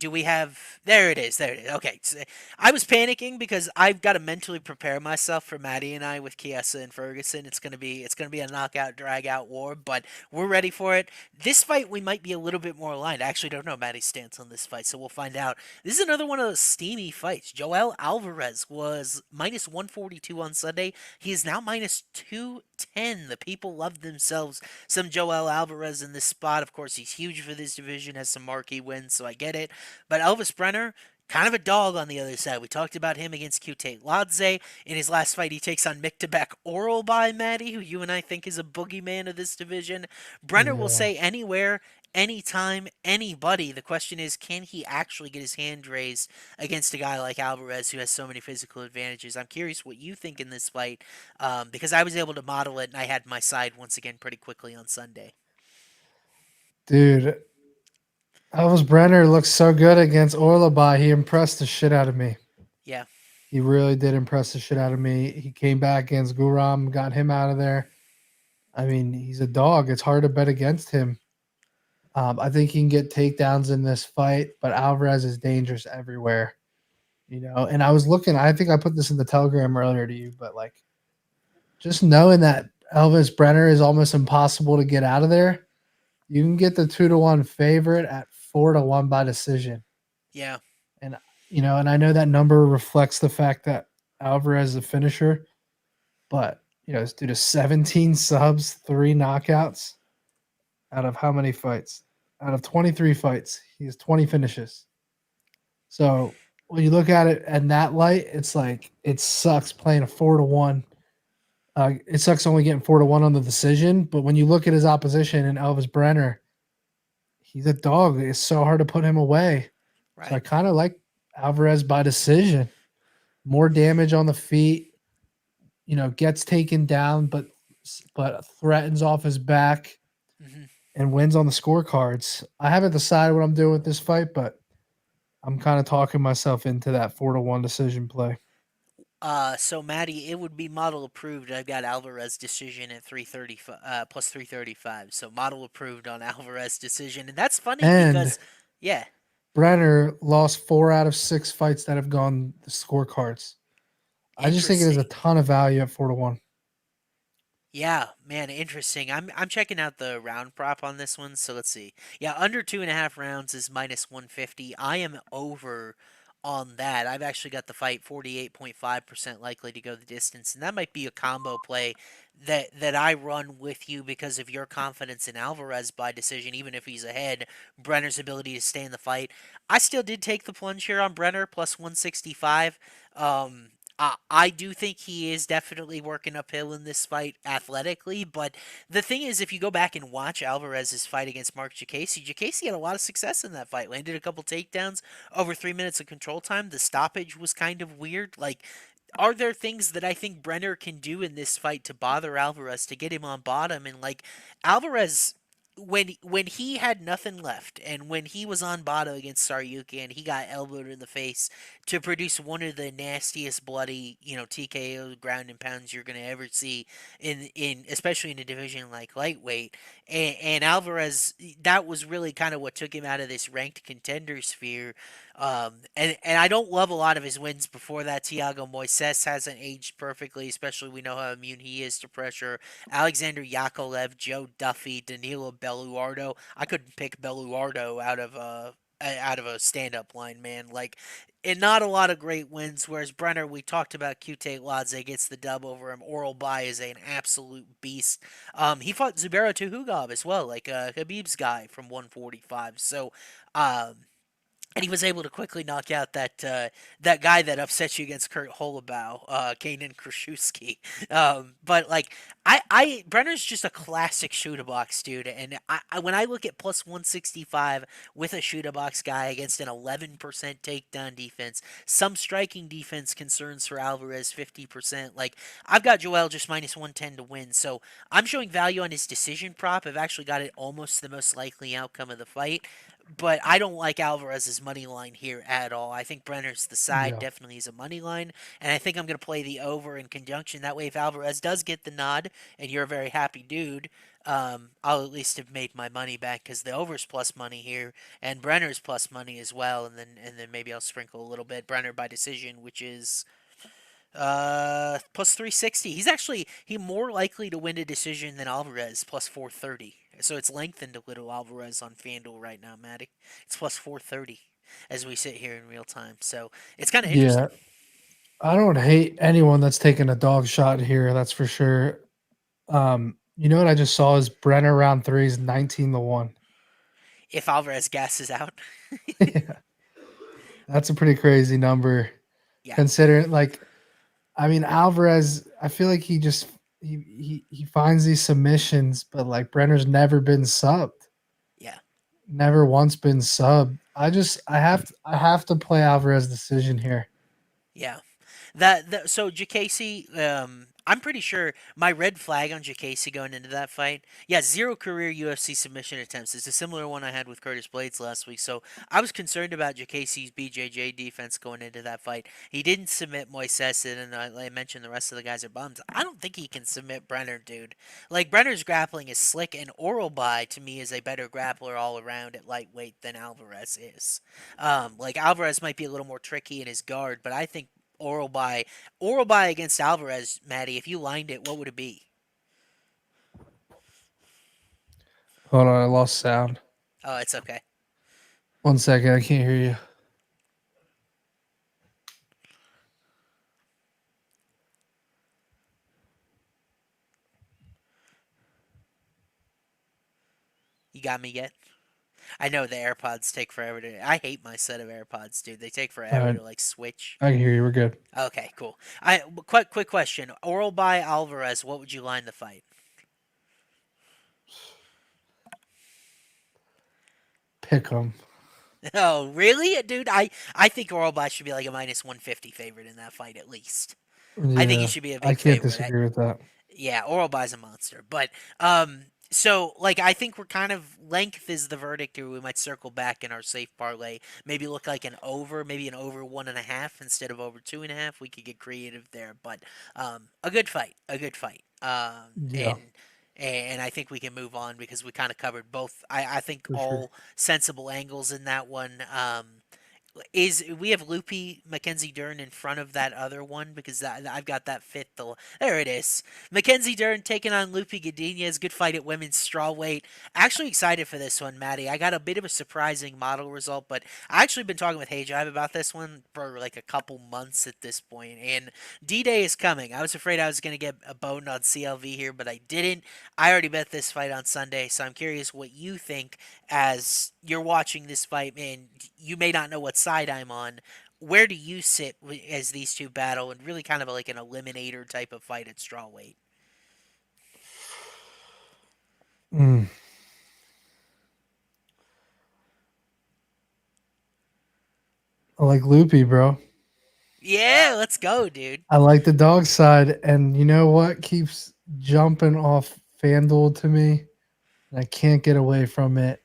Speaker 1: Do we have there it is okay, so I was panicking because I've got to mentally prepare myself for Maddie and I with Chiesa and Ferguson. It's gonna be a knockout drag out war, but we're ready for it. This fight we might be a little bit more aligned. I actually don't know Maddie's stance on this fight, so we'll find out. This is another one of those steamy fights. Joel Alvarez was minus 142 on Sunday. He is now minus 210. The people love themselves some Joel Alvarez in this spot. Of course, he's huge for this division, has some marquee wins, so I get it. But Elvis Brenner, kind of a dog on the other side. We talked about him against Qute Ladze. In his last fight, he takes on Mick Oral by Maddie, who you and I think is a boogeyman of this division. Brenner will
Speaker 2: Yeah.
Speaker 1: say anywhere, anytime, anybody. The question is, can he actually get his hand raised against a guy like Alvarez who has so many physical advantages? I'm curious what you think in this fight because I was able to model it and I had my side once again pretty quickly on Sunday.
Speaker 2: Dude, Elvis Brenner looks so good against Orlabai. He impressed the shit out of me.
Speaker 1: Yeah.
Speaker 2: He really did impress the shit out of me. He came back against Guram, got him out of there. I mean, he's a dog. It's hard to bet against him. I think he can get takedowns in this fight, but Alvarez is dangerous everywhere. And I was looking, I think I put this in the Telegram earlier to you, but like just knowing that Elvis Brenner is almost impossible to get out of there, you can get the 2-1 favorite at 4-1 by decision.
Speaker 1: Yeah.
Speaker 2: And and I know that number reflects the fact that Alvarez is a finisher, but it's due to 17 subs, 3 knockouts out of how many fights? Out of 23 fights, he has 20 finishes. So when you look at it in that light, it's like it sucks playing a 4-1. It sucks only getting 4-1 on the decision. But when you look at his opposition in Elvis Brenner, he's a dog. It's so hard to put him away.
Speaker 1: Right.
Speaker 2: So I kind of like Alvarez by decision. More damage on the feet, gets taken down, but threatens off his back and wins on the scorecards. I haven't decided what I'm doing with this fight, but I'm kind of talking myself into that 4-1 decision play.
Speaker 1: So Matty, it would be model approved. I've got Alvarez decision at 330 plus 335. So model approved on Alvarez decision, and that's funny because, yeah,
Speaker 2: Brenner lost 4 out of 6 fights that have gone the scorecards. I just think it is a ton of value at 4-1.
Speaker 1: Yeah, man, interesting. I'm checking out the round prop on this one. So let's see. Yeah, under 2.5 rounds is minus 150. I am over on that. I've actually got the fight 48.5% likely to go the distance, and that might be a combo play that I run with you because of your confidence in Alvarez by decision, even if he's ahead. Brenner's ability to stay in the fight. I still did take the plunge here on Brenner plus 165. I do think he is definitely working uphill in this fight athletically, but the thing is, if you go back and watch Alvarez's fight against Mark Chiesa had a lot of success in that fight. Landed a couple takedowns over 3 minutes of control time. The stoppage was kind of weird. Like, are there things that I think Brenner can do in this fight to bother Alvarez to get him on bottom? And like Alvarez, when he had nothing left, and when he was on bottom against Saryuki, and he got elbowed in the face to produce one of the nastiest bloody TKO ground and pounds you're gonna ever see in especially in a division like lightweight, and Alvarez, that was really kind of what took him out of this ranked contender sphere. And I don't love a lot of his wins before that. Thiago Moises hasn't aged perfectly, especially we know how immune he is to pressure. Alexander Yakovlev, Joe Duffy, Danilo Belluardo. I couldn't pick Belluardo out of a stand-up line, man. Like, and not a lot of great wins. Whereas Brenner, we talked about Qute Ladze gets the dub over him. Oral Bai is an absolute beast. He fought Zubaira Tukhugov as well, like Khabib's guy from 145. So, and he was able to quickly knock out that guy that upset you against Kurt Holobaugh, Kanan Kraszewski. But like I Brenner's just a classic shoot a box dude, and when I look at plus 165 with a shoot a box guy against an 11% takedown defense, some striking defense concerns for Alvarez 50%. Like I've got Joel just minus 110 to win, so I'm showing value on his decision prop. I've actually got it almost the most likely outcome of the fight. But I don't like Alvarez's money line here at all. I think Brenner's the side, definitely is a money line, and I think I'm going to play the over in conjunction. That way, if Alvarez does get the nod, and you're a very happy dude, I'll at least have made my money back because the over's plus money here, and Brenner's plus money as well, and then maybe I'll sprinkle a little bit Brenner by decision, which is plus 360. He more likely to win a decision than Alvarez, plus 430. So it's lengthened a little Alvarez on FanDuel right now, Matty. It's plus 430 as we sit here in real time. So it's kind of interesting.
Speaker 2: Yeah. I don't hate anyone that's taking a dog shot here, that's for sure. You know what I just saw is Brenner round 3 is 19-1.
Speaker 1: If Alvarez gasses out.
Speaker 2: Yeah. That's a pretty crazy number.
Speaker 1: Yeah.
Speaker 2: Considering Alvarez, I feel like he just he finds these submissions, but like Brenner's never been subbed.
Speaker 1: Yeah.
Speaker 2: Never once been subbed. I have to play Alvarez decision here.
Speaker 1: Yeah. So Jacasey, I'm pretty sure my red flag on Jacasey going into that fight, 0 career UFC submission attempts. It's a similar one I had with Curtis Blades last week. So I was concerned about Jacasey's BJJ defense going into that fight. He didn't submit Moises, and I mentioned the rest of the guys are bums. I don't think he can submit Brenner, dude. Like Brenner's grappling is slick, and Oral Bai to me is a better grappler all around at lightweight than Alvarez is. Like Alvarez might be a little more tricky in his guard, but I think Oral Bai against Alvarez, Matty, if you lined it, what would it be?
Speaker 2: Hold on, I lost sound.
Speaker 1: Oh, it's okay.
Speaker 2: 1 second, I can't hear you.
Speaker 1: You got me yet? I know the AirPods take forever to. I hate my set of AirPods, dude. They take
Speaker 2: All
Speaker 1: forever
Speaker 2: right,
Speaker 1: to like switch.
Speaker 2: I can hear you. We're good.
Speaker 1: Okay, cool. Quick question. Oral by Alvarez. What would you line the fight?
Speaker 2: Pick them.
Speaker 1: Oh, really, dude? I think Oral by should be like a minus 150 favorite in that fight at least. I think he
Speaker 2: Yeah,
Speaker 1: should be a
Speaker 2: I
Speaker 1: big
Speaker 2: can't
Speaker 1: favorite.
Speaker 2: disagree with that.
Speaker 1: Yeah, Oral Buy's a monster. But so like I think we're kind of length is the verdict here. We might circle back in our safe parlay. Maybe look like an over, maybe an over 1.5 instead of over 2.5. We could get creative there, but a good fight, a good fight.
Speaker 2: Yeah,
Speaker 1: And I think we can move on because we kind of covered both. I think
Speaker 2: for sure.
Speaker 1: all sensible angles in that one. Is we have Loopy Mackenzie Dern in front of that other one because I've got that fifth. There it is. Mackenzie Dern taking on Loopy Godinez. Good fight at women's strawweight. Actually excited for this one, Maddie. I got a bit of a surprising model result, but I actually been talking with Hey Jive about this one for like a couple months at this point, and D-Day is coming. I was afraid I was going to get a boned on CLV here, but I didn't. I already bet this fight on Sunday, so I'm curious what you think as you're watching this fight, and you may not know what side I'm on. Where do you sit as these two battle, and really kind of like an eliminator type of fight at strawweight?
Speaker 2: Mm. I like Loopy, bro.
Speaker 1: Yeah, let's go, dude.
Speaker 2: I like the dog side, and you know what keeps jumping off FanDuel to me, and I can't get away from it,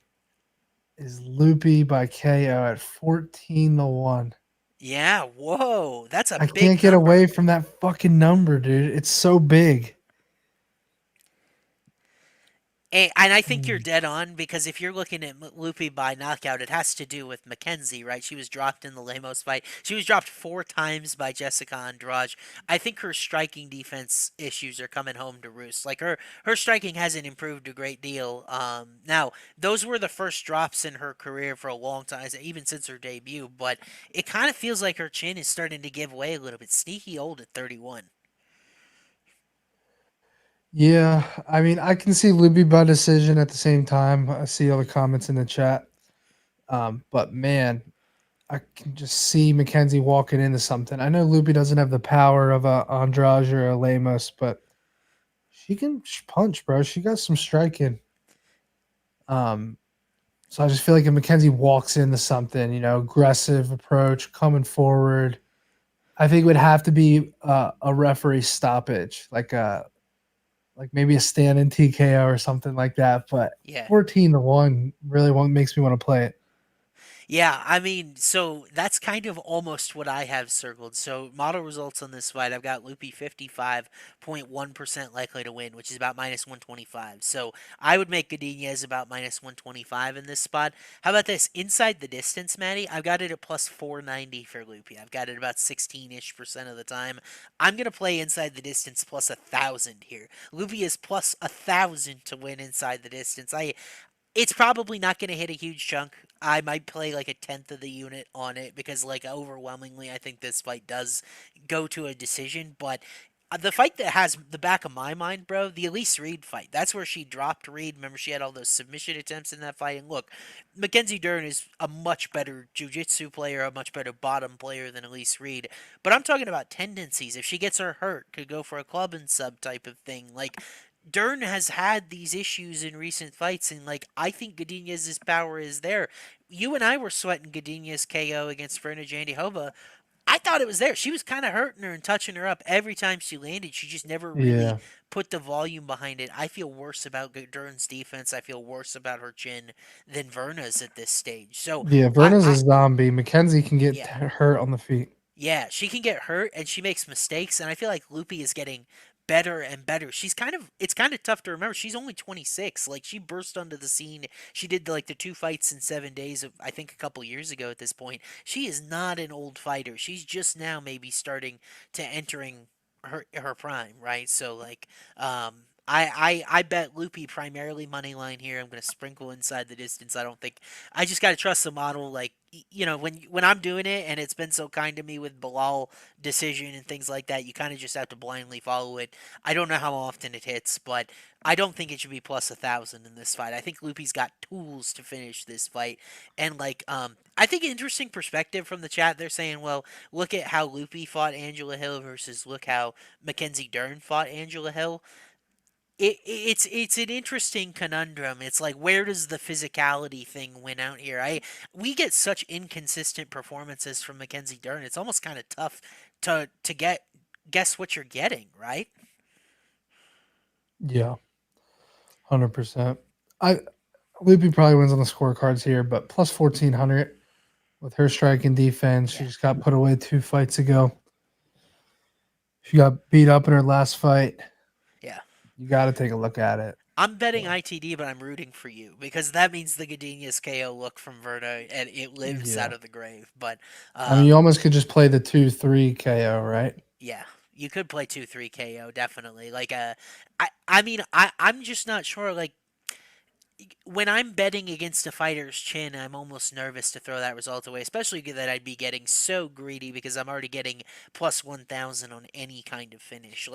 Speaker 2: is Loopy by KO at 14-1.
Speaker 1: Yeah, whoa, that's a
Speaker 2: I
Speaker 1: big
Speaker 2: can't get away
Speaker 1: number.
Speaker 2: from that fucking number, dude. It's so big.
Speaker 1: And I think you're
Speaker 2: Mm.
Speaker 1: dead on because if you're looking at Lupi by knockout, it has to do with Mackenzie, right? She was dropped in the Lemos fight. She was dropped 4 times by Jessica Andrade. I think her striking defense issues are coming home to roost. Like her striking hasn't improved a great deal. Now those were the first drops in her career for a long time, even since her debut. But it kind of feels like her chin is starting to give way a little bit. Sneaky old at 31.
Speaker 2: Yeah, I mean, I can see Loopy by decision at the same time. I see all the comments in the chat. But man, I can just see Mackenzie walking into something. I know Loopy doesn't have the power of a Andrade or a Lemos, but she can punch, bro. She got some striking. Um, so I just feel like if Mackenzie walks into something, aggressive approach, coming forward, I think it would have to be a referee stoppage, like maybe a stand-in TKO or something like that. But
Speaker 1: Yeah.
Speaker 2: 14-1 really makes me want to play it.
Speaker 1: Yeah, I mean, so that's kind of almost what I have circled. So model results on this fight, I've got Loopy 55.1% likely to win, which is about minus 125. So I would make Godinez about minus 125 in this spot. How about this? Inside the distance, Maddie, I've got it at plus 490 for Loopy. I've got it about 16-ish percent of the time. I'm going to play inside the distance plus 1,000 here. Loopy is plus 1,000 to win inside the distance. It's probably not going to hit a huge chunk. I might play like a tenth of the unit on it because, like, overwhelmingly, I think this fight does go to a decision. But the fight that has the back of my mind, bro, the Elise Reed fight. That's where she dropped Reed. Remember, she had all those submission attempts in that fight. And look, Mackenzie Dern is a much better jiu-jitsu player, a much better bottom player than Elise Reed. But I'm talking about tendencies. If she gets her hurt, could go for a club and sub type of thing. Like, Dern has had these issues in recent fights, and like I think Godinez's power is there. You and I were sweating Godinez KO against Verna Jandihova. I thought it was there. She was kind of hurting her and touching her up every time she landed. She just never really
Speaker 2: Yeah.
Speaker 1: put the volume behind it. I feel worse about Dern's defense. I feel worse about her chin than Verna's at this stage. So
Speaker 2: Yeah,
Speaker 1: I,
Speaker 2: Verna's a
Speaker 1: I
Speaker 2: zombie. Mackenzie can get
Speaker 1: yeah.
Speaker 2: hurt on the feet.
Speaker 1: Yeah, she can get hurt and she makes mistakes, and I feel like Loopy is getting better and better. It's kind of tough to remember. She's only 26. Like she burst onto the scene. She did like the 2 fights in 7 days of I think a couple years ago at this point. She is not an old fighter. She's just now maybe starting to entering her prime, right? So like I bet Loopy primarily money line here. I'm gonna sprinkle inside the distance. I don't think I just gotta trust the model. Like when I'm doing it, and it's been so kind to me with Bilal decision and things like that, you kind of just have to blindly follow it. I don't know how often it hits, but I don't think it should be plus 1,000 in this fight. I think Loopy's got tools to finish this fight, and I think interesting perspective from the chat. They're saying, well, look at how Loopy fought Angela Hill versus look how Mackenzie Dern fought Angela Hill. It's an interesting conundrum. It's like where does the physicality thing win out here? We get such inconsistent performances from Mackenzie Dern. It's almost kind of tough to guess what you're getting, right?
Speaker 2: Yeah, 100%. I Loopy probably wins on the scorecards here, but plus 1,400 with her striking defense. She
Speaker 1: Yeah.
Speaker 2: just got put away 2 fights ago. She got beat up in her last fight.
Speaker 1: Yeah.
Speaker 2: You got to take a look at it.
Speaker 1: I'm betting ITD, but I'm rooting for you because that means the Godinez KO look from Verna and it lives
Speaker 2: Yeah.
Speaker 1: out of the grave. But
Speaker 2: I mean, you almost could just play the 2-3 KO, right?
Speaker 1: yeah, you could play 2-3 KO definitely. I'm just not sure. Like when I'm betting against a fighter's chin, I'm almost nervous to throw that result away, especially that I'd be getting so greedy because I'm already getting plus 1,000 on any kind of finish.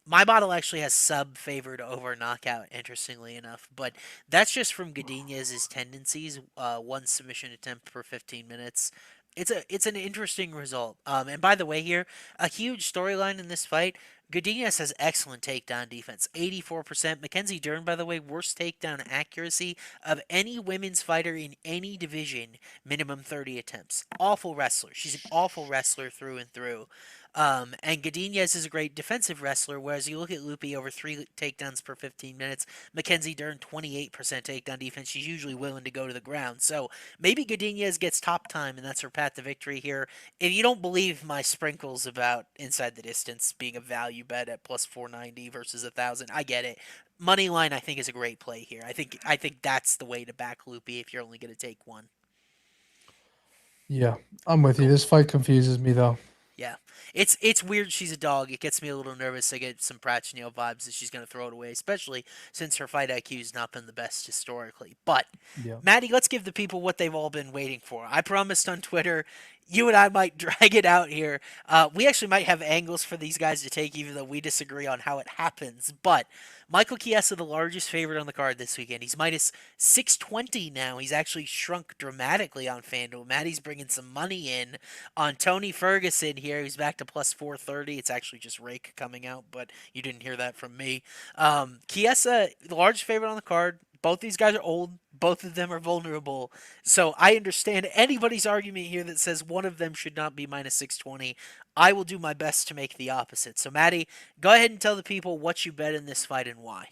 Speaker 1: My bottle actually has sub favored over knockout, interestingly enough, but that's just from Godinez's tendencies. One submission attempt per 15 minutes. It's an interesting result. And by the way, here a huge storyline in this fight. Godinez has excellent takedown defense, 84%. Mackenzie Dern, by the way, worst takedown accuracy of any women's fighter in any division, minimum 30 attempts. Awful wrestler. She's an awful wrestler through and through. And Godinez is a great defensive wrestler, whereas you look at Loopy over 3 takedowns per 15 minutes. Mackenzie Dern, 28% takedown defense. She's usually willing to go to the ground. So maybe Godinez gets top time, and that's her path to victory here. If you don't believe my sprinkles about inside the distance being a value bet at plus 490 versus 1,000, I get it. Money line, I think, is a great play here. I think that's the way to back Loopy if you're only going to take one.
Speaker 2: Yeah, I'm with you.
Speaker 1: Cool.
Speaker 2: This fight confuses me, though.
Speaker 1: Yeah, it's weird. She's a dog. It gets me a little nervous. I get some Pratchneo vibes that she's going to throw it away, especially since her fight IQ's not been the best historically. But
Speaker 2: Yeah.
Speaker 1: Maddie, let's give the people what they've all been waiting for. I promised on Twitter, you and I might drag it out here. We actually might have angles for these guys to take, even though we disagree on how it happens. But Michael Chiesa, the largest favorite on the card this weekend. He's minus 620 now. He's actually shrunk dramatically on FanDuel. Maddie's bringing some money in on Tony Ferguson here. He's back to plus 430. It's actually just Rake coming out, but you didn't hear that from me. Chiesa, the largest favorite on the card. Both these guys are old. Both of them are vulnerable. So I understand anybody's argument here that says one of them should not be minus 620. I will do my best to make the opposite. So, Maddie, go ahead and tell the people what you bet in this fight and why.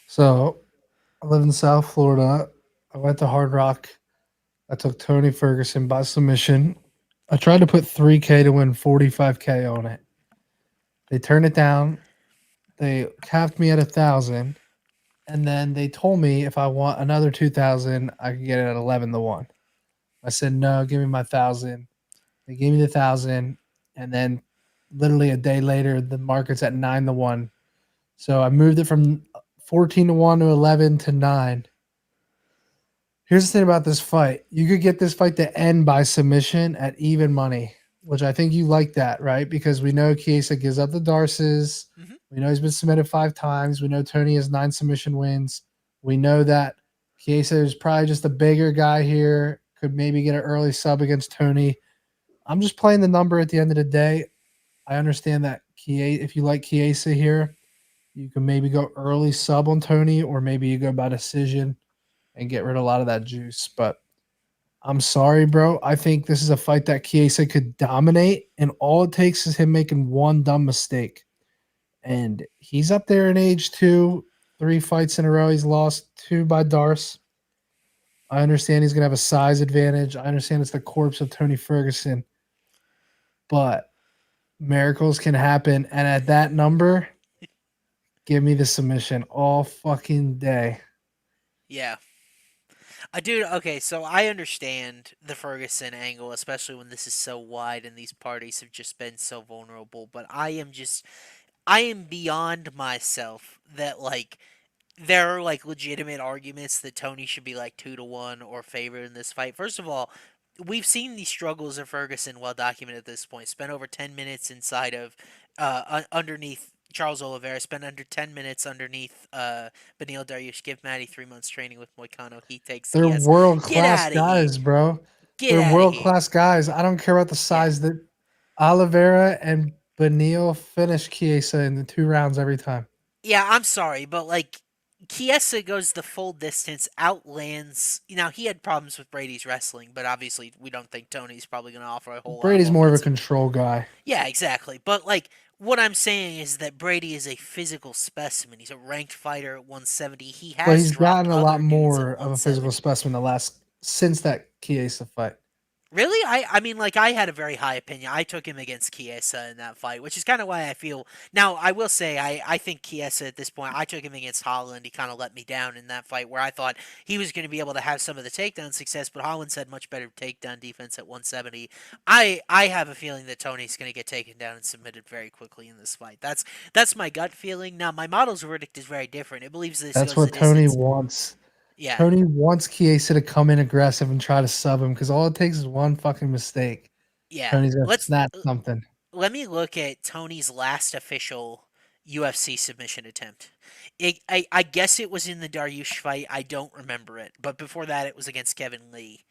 Speaker 2: So I live in South Florida. I went to Hard Rock. I took Tony Ferguson by submission. I tried to put 3K to win 45K on it. They turned it down. They capped me at 1,000. And then they told me if I want another 2,000, I could get it at 11-1. I said, no, give me my 1,000. They gave me the 1,000. And then literally a day later, the market's at 9-1. So I moved it from 14-1 to 11 to 9. Here's the thing about this fight. You could get this fight to end by submission at even money, which I think you like that, right? Because we know Chiesa gives up the Darces.
Speaker 1: Mm-hmm.
Speaker 2: We know he's been submitted 5 times. We know Tony has 9 submission wins. We know that Chiesa is probably just a bigger guy here. Could maybe get an early sub against Tony. I'm just playing the number at the end of the day. I understand that if you like Chiesa here, you can maybe go early sub on Tony, or maybe you go by decision and get rid of a lot of that juice. But I'm sorry, bro. I think this is a fight that Chiesa could dominate, and all it takes is him making one dumb mistake. And he's up there in age too. 3 fights in a row. He's lost 2 by Darce. I understand he's going to have a size advantage. I understand it's the corpse of Tony Ferguson. But miracles can happen. And at that number, give me the submission all fucking day.
Speaker 1: Yeah. Dude, okay, so I understand the Ferguson angle, especially when this is so wide and these parties have just been so vulnerable, but I am beyond myself that like there are like legitimate arguments that Tony should be like 2-1 or favored in this fight. First of all, we've seen the struggles of Ferguson well documented at this point. Spent over 10 minutes inside of underneath Charles Oliveira. Spent under 10 minutes underneath Beneil Dariush. Give Matty 3 months training with Moicano. He takes
Speaker 2: They're
Speaker 1: Chiesa.
Speaker 2: world
Speaker 1: Get
Speaker 2: class
Speaker 1: out of here.
Speaker 2: guys, bro.
Speaker 1: Get
Speaker 2: They're
Speaker 1: out of
Speaker 2: world
Speaker 1: here.
Speaker 2: class guys. I don't care about the size that Oliveira and Beneil finish Chiesa in the 2 rounds every time.
Speaker 1: Yeah, I'm sorry, but like Chiesa goes the full distance, outlands. You know, he had problems with Brady's wrestling, but obviously we don't think Tony's probably going to offer a whole lot
Speaker 2: Brady's
Speaker 1: of
Speaker 2: more of a
Speaker 1: offensive.
Speaker 2: control guy.
Speaker 1: Yeah, exactly. But like what I'm saying is that Brady is a physical specimen. He's a ranked fighter at 170. He has
Speaker 2: But he's
Speaker 1: dropped
Speaker 2: gotten a
Speaker 1: other
Speaker 2: lot
Speaker 1: dudes
Speaker 2: more
Speaker 1: at
Speaker 2: of a physical
Speaker 1: 170.
Speaker 2: specimen since that Chiesa fight.
Speaker 1: Really? I mean, like, I had a very high opinion. I took him against Chiesa in that fight, which is kind of why I feel. Now, I will say, I think Chiesa at this point, I took him against Holland. He kind of let me down in that fight where I thought he was going to be able to have some of the takedown success, but Holland's had much better takedown defense at 170. I have a feeling that Tony's going to get taken down and submitted very quickly in this fight. That's my gut feeling. Now, my model's verdict is very different. It believes this
Speaker 2: That's
Speaker 1: goes
Speaker 2: what
Speaker 1: the
Speaker 2: Tony
Speaker 1: distance.
Speaker 2: wants.
Speaker 1: Yeah.
Speaker 2: Tony wants Chiesa to come in aggressive and try to sub him because all it takes is one fucking mistake.
Speaker 1: Yeah.
Speaker 2: Tony's gonna snatch something.
Speaker 1: Let me look at Tony's last official UFC submission attempt. I guess it was in the Dariush fight. I don't remember it, but before that, it was against Kevin Lee.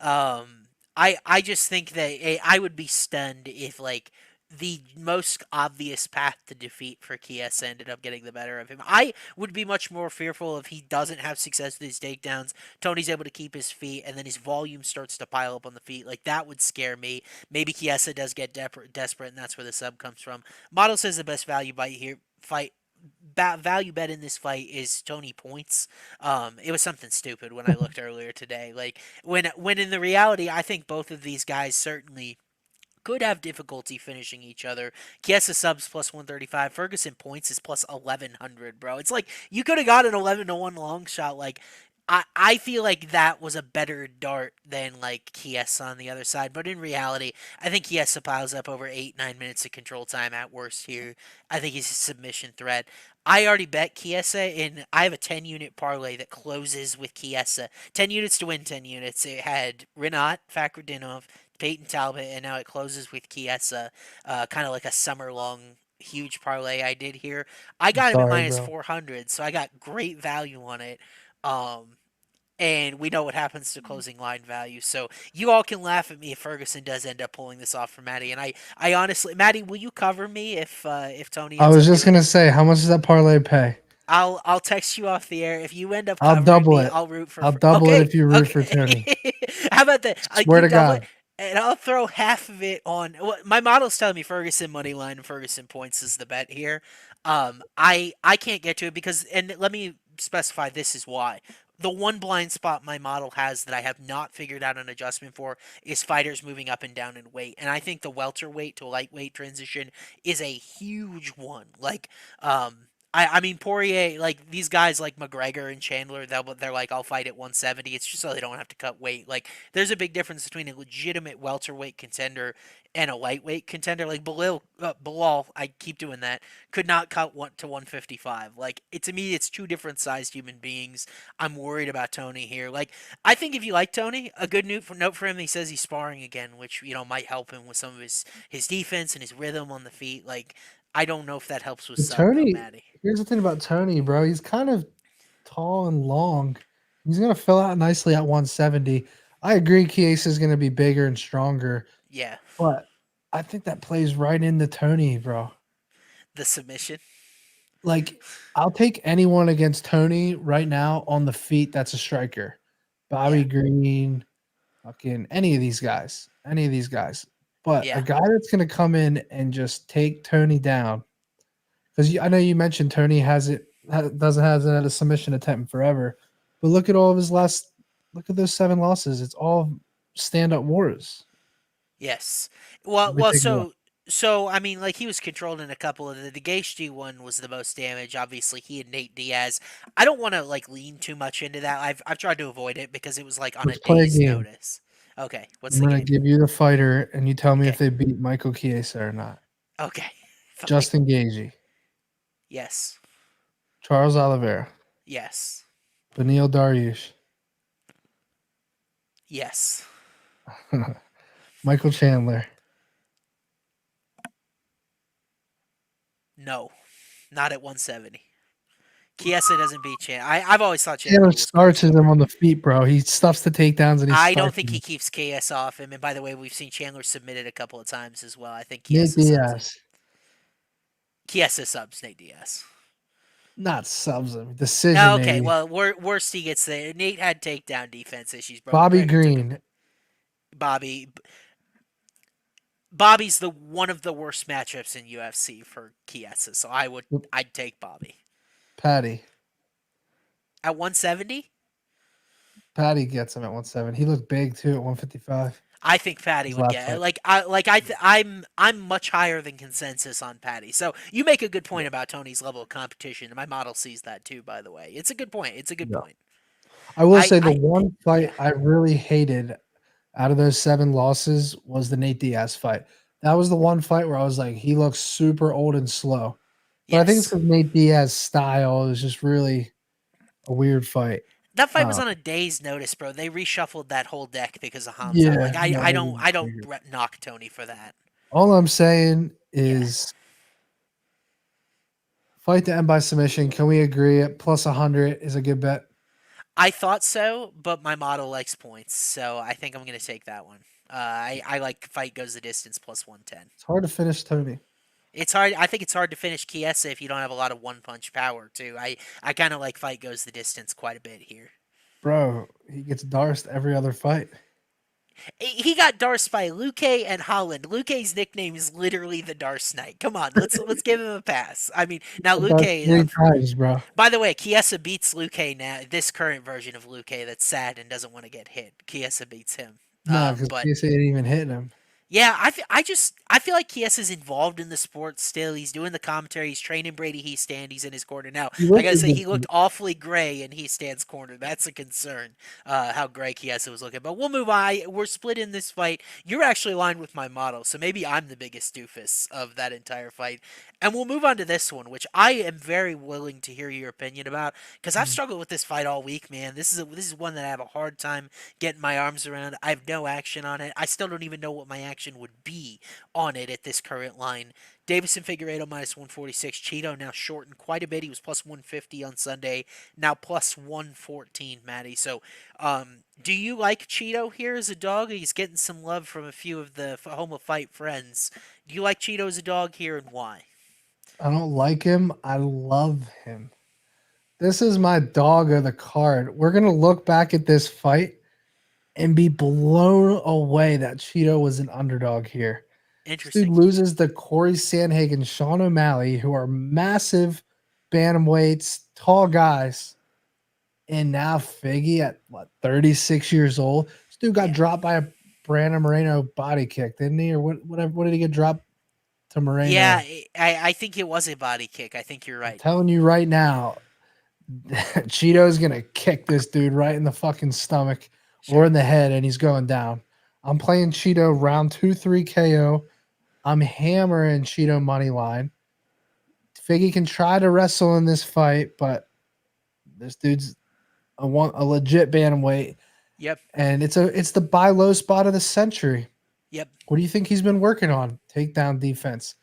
Speaker 1: I just think that I would be stunned if like the most obvious path to defeat for Chiesa ended up getting the better of him. I would be much more fearful if he doesn't have success with his takedowns. Tony's able to keep his feet, and then his volume starts to pile up on the feet. Like that would scare me. Maybe Chiesa does get desperate, and that's where the sub comes from. Model says the best value value bet in this fight is Tony points. It was something stupid when I looked earlier today. Like when in the reality, I think both of these guys certainly could have difficulty finishing each other. Chiesa subs plus 135. Ferguson points is plus 1100, bro. It's like you could have got an 11-1 long shot. Like I feel like that was a better dart than like Chiesa on the other side. But in reality, I think Chiesa piles up over 8-9 minutes of control time at worst here. I think he's a submission threat. I already bet Chiesa, and I have a 10-unit parlay that closes with Chiesa. 10 units to win 10 units. It had Rinat, Fakhretdinov, Peyton Talbot, and now it closes with Chiesa. Kind of like a summer-long huge parlay I did here. I got him at
Speaker 2: Sorry,
Speaker 1: minus
Speaker 2: bro.
Speaker 1: 400, so I got great value on it. And we know what happens to closing line value. So you all can laugh at me if Ferguson does end up pulling this off for Maddie. And I honestly, Maddie, will you cover me if Tony
Speaker 2: I
Speaker 1: ends
Speaker 2: was
Speaker 1: up
Speaker 2: just
Speaker 1: doing
Speaker 2: gonna
Speaker 1: it?
Speaker 2: say, how much does that parlay pay?
Speaker 1: I'll text you off the air. If you end up
Speaker 2: I'll
Speaker 1: covering
Speaker 2: double
Speaker 1: me,
Speaker 2: it.
Speaker 1: I'll root for.
Speaker 2: I'll double it
Speaker 1: Okay,
Speaker 2: if you root for
Speaker 1: okay.
Speaker 2: Tony.
Speaker 1: How about that?
Speaker 2: Swear
Speaker 1: You
Speaker 2: to
Speaker 1: double it,
Speaker 2: God.
Speaker 1: and I'll throw half of it on. Well, my model's telling me Ferguson money line and Ferguson points is the bet here. I can't get to it because, and let me specify this is why. The one blind spot my model has that I have not figured out an adjustment for is fighters moving up and down in weight. And I think the welterweight to lightweight transition is a huge one. Like, I mean Poirier, like these guys like McGregor and Chandler, they're like I'll fight at 170. It's just so they don't have to cut weight. Like there's a big difference between a legitimate welterweight contender and a lightweight contender. Like Bilal, I keep doing that, could not cut one to 155. Like to me, it's two different sized human beings. I'm worried about Tony here. Like I think if you like Tony, a good note for him. He says he's sparring again, which might help him with some of his defense and his rhythm on the feet. Like I don't know if that helps with
Speaker 2: But
Speaker 1: sub though,
Speaker 2: Tony,
Speaker 1: Maddie.
Speaker 2: here's the thing about Tony, bro. He's kind of tall and long. He's gonna fill out nicely at 170. I agree Chiesa is gonna be bigger and stronger,
Speaker 1: Yeah,
Speaker 2: but I think that plays right into Tony, bro.
Speaker 1: the submission.
Speaker 2: Like, I'll take anyone against Tony right now on the feet that's a striker.
Speaker 1: Yeah,
Speaker 2: Bobby Green, fucking any of these guys. Any of these guys. But a
Speaker 1: yeah,
Speaker 2: guy that's gonna come in and just take Tony down. Because I know you mentioned Tony hasn't had a submission attempt in forever, but look at all of his last. Look at those 7 losses. It's all stand up wars.
Speaker 1: yes.
Speaker 2: Let
Speaker 1: Well,
Speaker 2: me take a look.
Speaker 1: so I mean, like he was controlled in a couple of the Gaethje one was the most damage. Obviously, he and Nate Diaz. I don't want to like lean too much into that. I've tried to avoid it because it was like on a
Speaker 2: Let's play a
Speaker 1: day's
Speaker 2: game.
Speaker 1: notice. Okay, what's
Speaker 2: I'm
Speaker 1: the
Speaker 2: gonna
Speaker 1: game?
Speaker 2: give you the fighter, and you tell me if
Speaker 1: Okay,
Speaker 2: they beat Michael Chiesa or not.
Speaker 1: okay, fine.
Speaker 2: Justin Gaethje.
Speaker 1: Yes.
Speaker 2: Charles Oliveira,
Speaker 1: Yes.
Speaker 2: Beneil Dariush,
Speaker 1: Yes.
Speaker 2: Michael Chandler.
Speaker 1: No. Not at 170. Chiesa doesn't beat Chandler. I've always thought Chandler
Speaker 2: Chandler
Speaker 1: was close.
Speaker 2: starches him on the feet, bro. He stuffs the takedowns and he
Speaker 1: I don't
Speaker 2: starches
Speaker 1: think he
Speaker 2: him.
Speaker 1: keeps Chiesa off him. And by the way, we've seen Chandler submitted a couple of times as well. I think
Speaker 2: Nate
Speaker 1: Chiesa subs him.
Speaker 2: Diaz.
Speaker 1: Chiesa subs Nate Diaz.
Speaker 2: Not subs him. Decision,
Speaker 1: No, okay,
Speaker 2: maybe.
Speaker 1: well, worst he gets there. Nate had takedown defense issues, bro.
Speaker 2: Bobby
Speaker 1: McGregor took him.
Speaker 2: Green.
Speaker 1: Bobby's the one of the worst matchups in UFC for Chiesa, so I'd take Bobby.
Speaker 2: Patty.
Speaker 1: At 170?
Speaker 2: Patty gets him at 170. He looked big too at 155.
Speaker 1: I think Patty
Speaker 2: His
Speaker 1: would
Speaker 2: last
Speaker 1: get
Speaker 2: fight.
Speaker 1: I'm much higher than consensus on Patty. So you make a good point about Tony's level of competition, and my model sees that too. By the way, it's a good point. It's a good
Speaker 2: Yeah.
Speaker 1: point.
Speaker 2: I will say the
Speaker 1: I
Speaker 2: one fight
Speaker 1: yeah.
Speaker 2: I really hated out of those 7 losses was the Nate Diaz fight. That was the one fight where I was like, he looks super old and slow. But I think it's
Speaker 1: Yes,
Speaker 2: because Nate Diaz's style is just really a weird fight.
Speaker 1: that fight was on a day's notice, bro. They reshuffled that whole deck because of Hamza.
Speaker 2: Yeah,
Speaker 1: Like
Speaker 2: no,
Speaker 1: I
Speaker 2: they
Speaker 1: don't
Speaker 2: didn't
Speaker 1: knock Tony for that.
Speaker 2: all I'm saying
Speaker 1: Yeah.
Speaker 2: is fight to end by submission. Can we agree at plus 100 is a good bet?
Speaker 1: I thought so, but my model likes points, so I think I'm gonna take that one. I like fight goes the distance plus 110.
Speaker 2: It's hard to finish Tony.
Speaker 1: It's hard. I think it's hard to finish Chiesa if you don't have a lot of one punch power too. I kind of like fight goes the distance quite a bit here.
Speaker 2: Bro, he gets Darst every other fight.
Speaker 1: He got Darce by Luque and Holland. Luque's nickname is literally the Darce Knight. Come on, let's give him a pass. I mean, now
Speaker 2: Darst
Speaker 1: Luque.
Speaker 2: 3 times, bro.
Speaker 1: By the way, Chiesa beats Luque now. This current version of Luque that's sad and doesn't want to get hit. Chiesa beats him.
Speaker 2: No, because
Speaker 1: But
Speaker 2: Chiesa didn't even hit him.
Speaker 1: yeah, I feel like Chiesa's involved in the sport still. He's doing the commentary. He's training Brady Heastand. He's in his corner now. I gotta say, he looked awfully gray in Heastand's corner. That's a concern. How gray Chiesa was looking. But we'll move on. We're split in this fight. You're actually aligned with my model, so maybe I'm the biggest doofus of that entire fight. And we'll move on to this one, which I am very willing to hear your opinion about because I've struggled with this fight all week, man. This is one that I have a hard time getting my arms around. I have no action on it. I still don't even know what my action would be on it at this current line. Davison Figueiredo minus 146. Cheeto now shortened quite a bit. He was plus 150 on Sunday. Now plus 114, Maddie. So, do you like Cheeto here as a dog? He's getting some love from a few of the Home of Fight friends. Do you like Cheeto as a dog here and why?
Speaker 2: I don't like him. I love him. This is my dog of the card. We're going to look back at this fight and be blown away that Cheeto was an underdog here.
Speaker 1: Interesting.
Speaker 2: This dude loses to Cory Sandhagen, Sean O'Malley, who are massive bantamweights, tall guys. And now Figgy at 36 years old. This dude got dropped by a Brandon Moreno body kick, didn't he? Or what did he get dropped to Moreno?
Speaker 1: Yeah, I think it was a body kick. I think you're right.
Speaker 2: I'm telling you right now, Cheeto's going to kick this dude right in the fucking stomach or in the head, and he's going down. I'm playing Cheeto round 2-3 KO. I'm hammering Cheeto money line. Figgy can try to wrestle in this fight, but this dude's a legit bantamweight.
Speaker 1: Yep.
Speaker 2: And it's the buy low spot of the century.
Speaker 1: Yep.
Speaker 2: What do you think he's been working on? Takedown defense.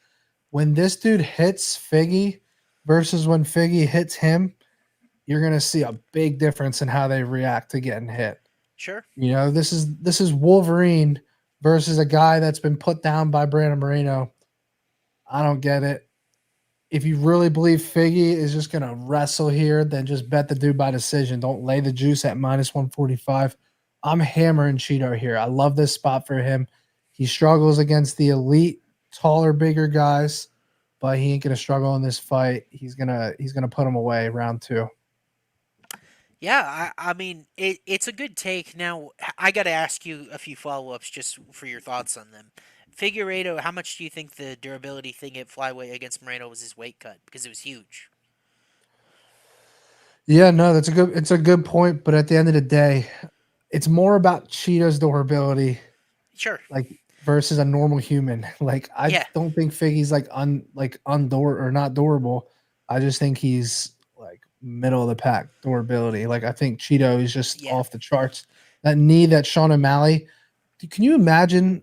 Speaker 2: When this dude hits Figgy versus when Figgy hits him, you're going to see a big difference in how they react to getting hit.
Speaker 1: Sure.
Speaker 2: You know, this is Wolverine versus a guy that's been put down by Brandon Moreno. I don't get it. If you really believe Figgy is just going to wrestle here, then just bet the dude by decision. Don't lay the juice at minus 145. I'm hammering Cheeto here. I love this spot for him. He struggles against the elite, taller, bigger guys, but he ain't going to struggle in this fight. He's gonna put him away round 2.
Speaker 1: Yeah, I mean, it's a good take. Now, I got to ask you a few follow-ups just for your thoughts on them. Figueiredo, how much do you think the durability thing at flyweight against Moreno was his weight cut? Because it was huge.
Speaker 2: Yeah, no, it's a good point, but at the end of the day, it's more about Cheeto's durability.
Speaker 1: Sure.
Speaker 2: Like versus a normal human. Like I don't think Figgy's not durable. I just think he's like middle of the pack durability. Like I think Cheeto is just
Speaker 1: Yeah.
Speaker 2: off the charts. That knee that Sean O'Malley. Can you imagine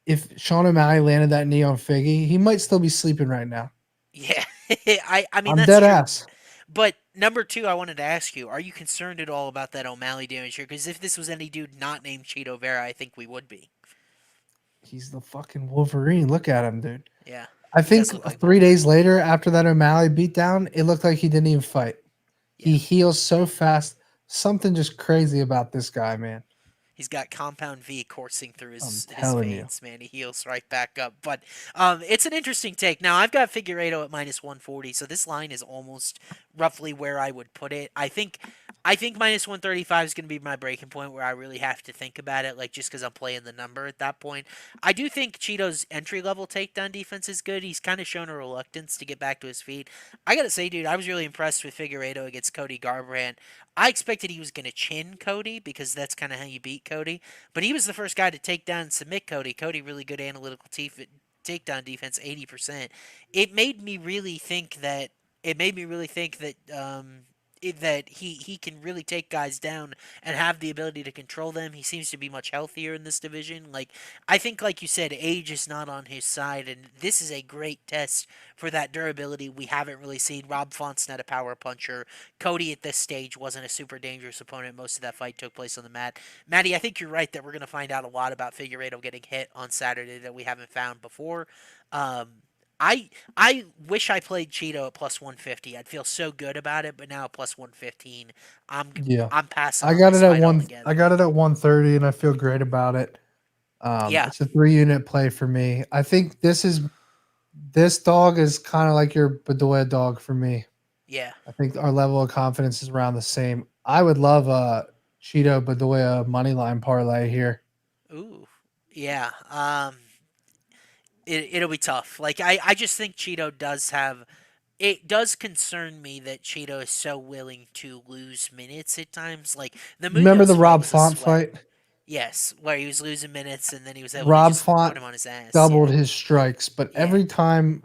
Speaker 2: if Sean O'Malley landed that knee on Figgy? He might still be sleeping right now.
Speaker 1: Yeah. I mean,
Speaker 2: I'm
Speaker 1: that's
Speaker 2: dead
Speaker 1: true.
Speaker 2: ass.
Speaker 1: But number two, I wanted to ask you, are you concerned at all about that O'Malley damage here? Because if this was any dude not named Cheeto Vera, I think we would be.
Speaker 2: He's the fucking Wolverine. Look at him, dude.
Speaker 1: Yeah.
Speaker 2: I
Speaker 1: He does
Speaker 2: think
Speaker 1: look like
Speaker 2: 3 days
Speaker 1: Wolverine.
Speaker 2: later, after that O'Malley beatdown, it looked like he didn't even fight.
Speaker 1: Yeah.
Speaker 2: He heals so fast. Something just crazy about this guy, man.
Speaker 1: He's got compound V coursing through
Speaker 2: I'm
Speaker 1: his
Speaker 2: telling you.
Speaker 1: veins, man. He heals right back up. But it's an interesting take. Now I've got Figueiredo at minus 140, so this line is almost roughly where I would put it. I think minus 135 is going to be my breaking point where I really have to think about it, like just because I'm playing the number at that point. I do think Cheeto's entry level takedown defense is good. He's kind of shown a reluctance to get back to his feet. I gotta say, dude, I was really impressed with Figueiredo against Cody Garbrandt. I expected he was going to chin Cody because that's kind of how you beat Cody. But he was the first guy to take down and submit Cody. Cody really good analytical takedown defense, 80%. It made me really think that that he can really take guys down and have the ability to control them. He seems to be much healthier in this division. Like I think, like you said, age is not on his side, and this is a great test for that durability we haven't really seen. Rob Font's not a power puncher. Cody at this stage wasn't a super dangerous opponent. Most of that fight took place on the mat. Maddie, I think you're right that we're going to find out a lot about Figueiredo getting hit on Saturday that we haven't found before. Um, I wish I played Cheeto at plus 150. I'd feel so good about it, but now at plus 115, I'm
Speaker 2: Yeah.
Speaker 1: I'm passing
Speaker 2: I
Speaker 1: on
Speaker 2: got
Speaker 1: this
Speaker 2: it at
Speaker 1: fight
Speaker 2: one.
Speaker 1: altogether.
Speaker 2: I got it at 130, and I feel great about it.
Speaker 1: Yeah,
Speaker 2: It's a 3 unit play for me. I think this dog is kind of like your Bedoya dog for me.
Speaker 1: yeah.
Speaker 2: I think our level of confidence is around the same. I would love a Cheeto Bedoya money line parlay here.
Speaker 1: Ooh, yeah. It'll be tough. Like I just think Cheeto does have. It does concern me that Cheeto is so willing to lose minutes at times. Like the
Speaker 2: Remember the
Speaker 1: Munoz fight
Speaker 2: Rob
Speaker 1: was a
Speaker 2: Font
Speaker 1: sweat.
Speaker 2: fight?
Speaker 1: Yes, where he was losing minutes and then he was able to
Speaker 2: Rob
Speaker 1: just put
Speaker 2: Font
Speaker 1: him on his ass.
Speaker 2: doubled
Speaker 1: Yeah,
Speaker 2: his strikes, but
Speaker 1: yeah,
Speaker 2: every time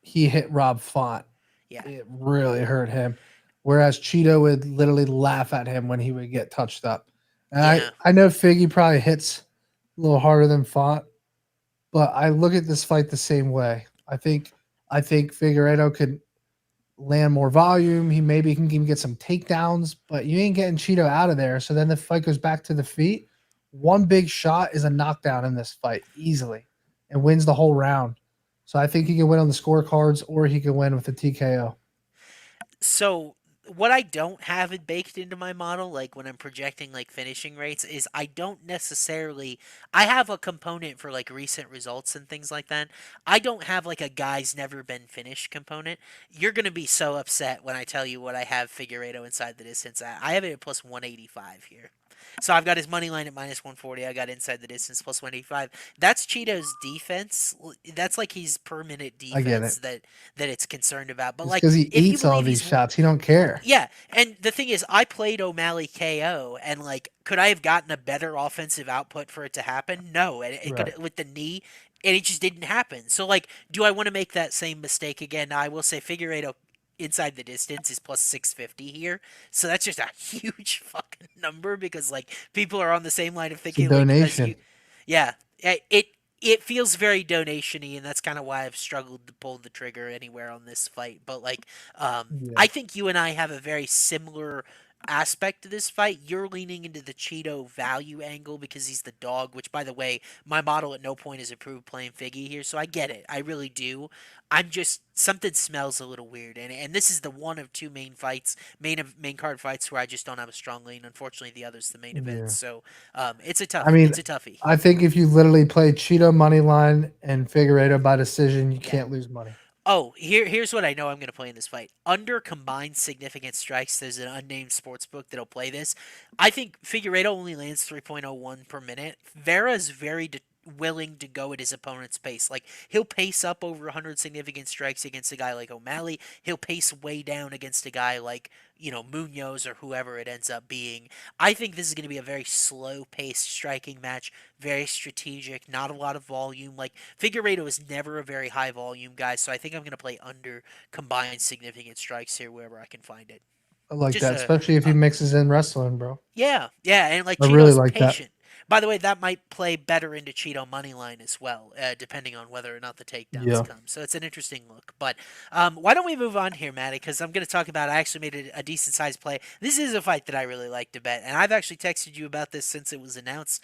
Speaker 2: he hit Rob Font,
Speaker 1: yeah,
Speaker 2: it really hurt him. Whereas Cheeto would literally laugh at him when he would get touched up. And
Speaker 1: yeah.
Speaker 2: I know Figgy probably hits a little harder than Font, but I look at this fight the same way. I think Figueredo could land more volume. He maybe can even get some takedowns, but you ain't getting Cheeto out of there. So then the fight goes back to the feet. One big shot is a knockdown in this fight easily and wins the whole round. So I think he can win on the scorecards or he can win with a TKO.
Speaker 1: So what I don't have it baked into my model, like when I'm projecting like finishing rates, is I don't necessarily. I have a component for like recent results and things like that. I don't have like a guy's never been finished component. You're gonna be so upset when I tell you what I have Figueredo inside the distance at. I have it at plus 185 here. So I've got his money line at minus 140. I got inside the distance plus 185. That's Cheeto's defense. That's like his per minute
Speaker 2: I get it.
Speaker 1: defense that it's concerned about. But
Speaker 2: It's
Speaker 1: like
Speaker 2: because he
Speaker 1: if you
Speaker 2: eats all
Speaker 1: believe
Speaker 2: these
Speaker 1: he's
Speaker 2: shots. He don't care.
Speaker 1: yeah, and the thing is, I played O'Malley KO, and like, could I have gotten a better offensive output for it to happen? No, and it could
Speaker 2: Right.
Speaker 1: with the knee, and it just didn't happen. So like, do I want to make that same mistake again? Now, I will say Figueredo inside the distance is plus 650 here, so that's just a huge fucking number because like people are on the same line of
Speaker 2: It's a
Speaker 1: thinking like as
Speaker 2: donation.
Speaker 1: you, yeah, it feels very donation-y, and that's kind of why I've struggled to pull the trigger anywhere on this fight. But like,
Speaker 2: Yeah.
Speaker 1: I think you and I have a very similar aspect to this fight. You're leaning into the Cheeto value angle because he's the dog, which, by the way, my model at no point has approved playing Figgy here, so I get it. I really do. I'm just something smells a little weird, and this is the one of two main fights, main card fights where I just don't have a strong lean. Unfortunately, the other's the main event,
Speaker 2: Yeah.
Speaker 1: so it's a
Speaker 2: I
Speaker 1: tough,
Speaker 2: mean,
Speaker 1: it's a toughie.
Speaker 2: I think if you literally play Cheeto money line and Figueredo by decision, you
Speaker 1: Yeah.
Speaker 2: can't lose money.
Speaker 1: Oh, here's what I know I'm going to play in this fight. Under combined significant strikes, there's an unnamed sports book that'll play this. I think Figueiredo only lands 3.01 per minute. Vera is
Speaker 4: willing to go at his opponent's pace. Like, he'll pace up over 100 significant strikes against a guy like O'Malley. He'll pace way down against a guy like, Munoz or whoever it ends up being. I think this is going to be a very slow-paced striking match, very strategic, not a lot of volume. Like, Figueiredo is never a very high-volume guy, so I think I'm going to play under combined significant strikes here wherever I can find it.
Speaker 2: I like
Speaker 4: Just
Speaker 2: that, especially if he mixes in wrestling, bro.
Speaker 4: yeah, and like
Speaker 2: I really
Speaker 4: Cheeto's
Speaker 2: like that.
Speaker 4: patient. By the way, that might play better into Cheeto money line as well, depending on whether or not the takedowns
Speaker 2: Yeah.
Speaker 4: come. So it's an interesting look. But why don't we move on here, Matty? Because I'm going to talk about. I actually made a decent sized play. This is a fight that I really like to bet, and I've actually texted you about this since it was announced.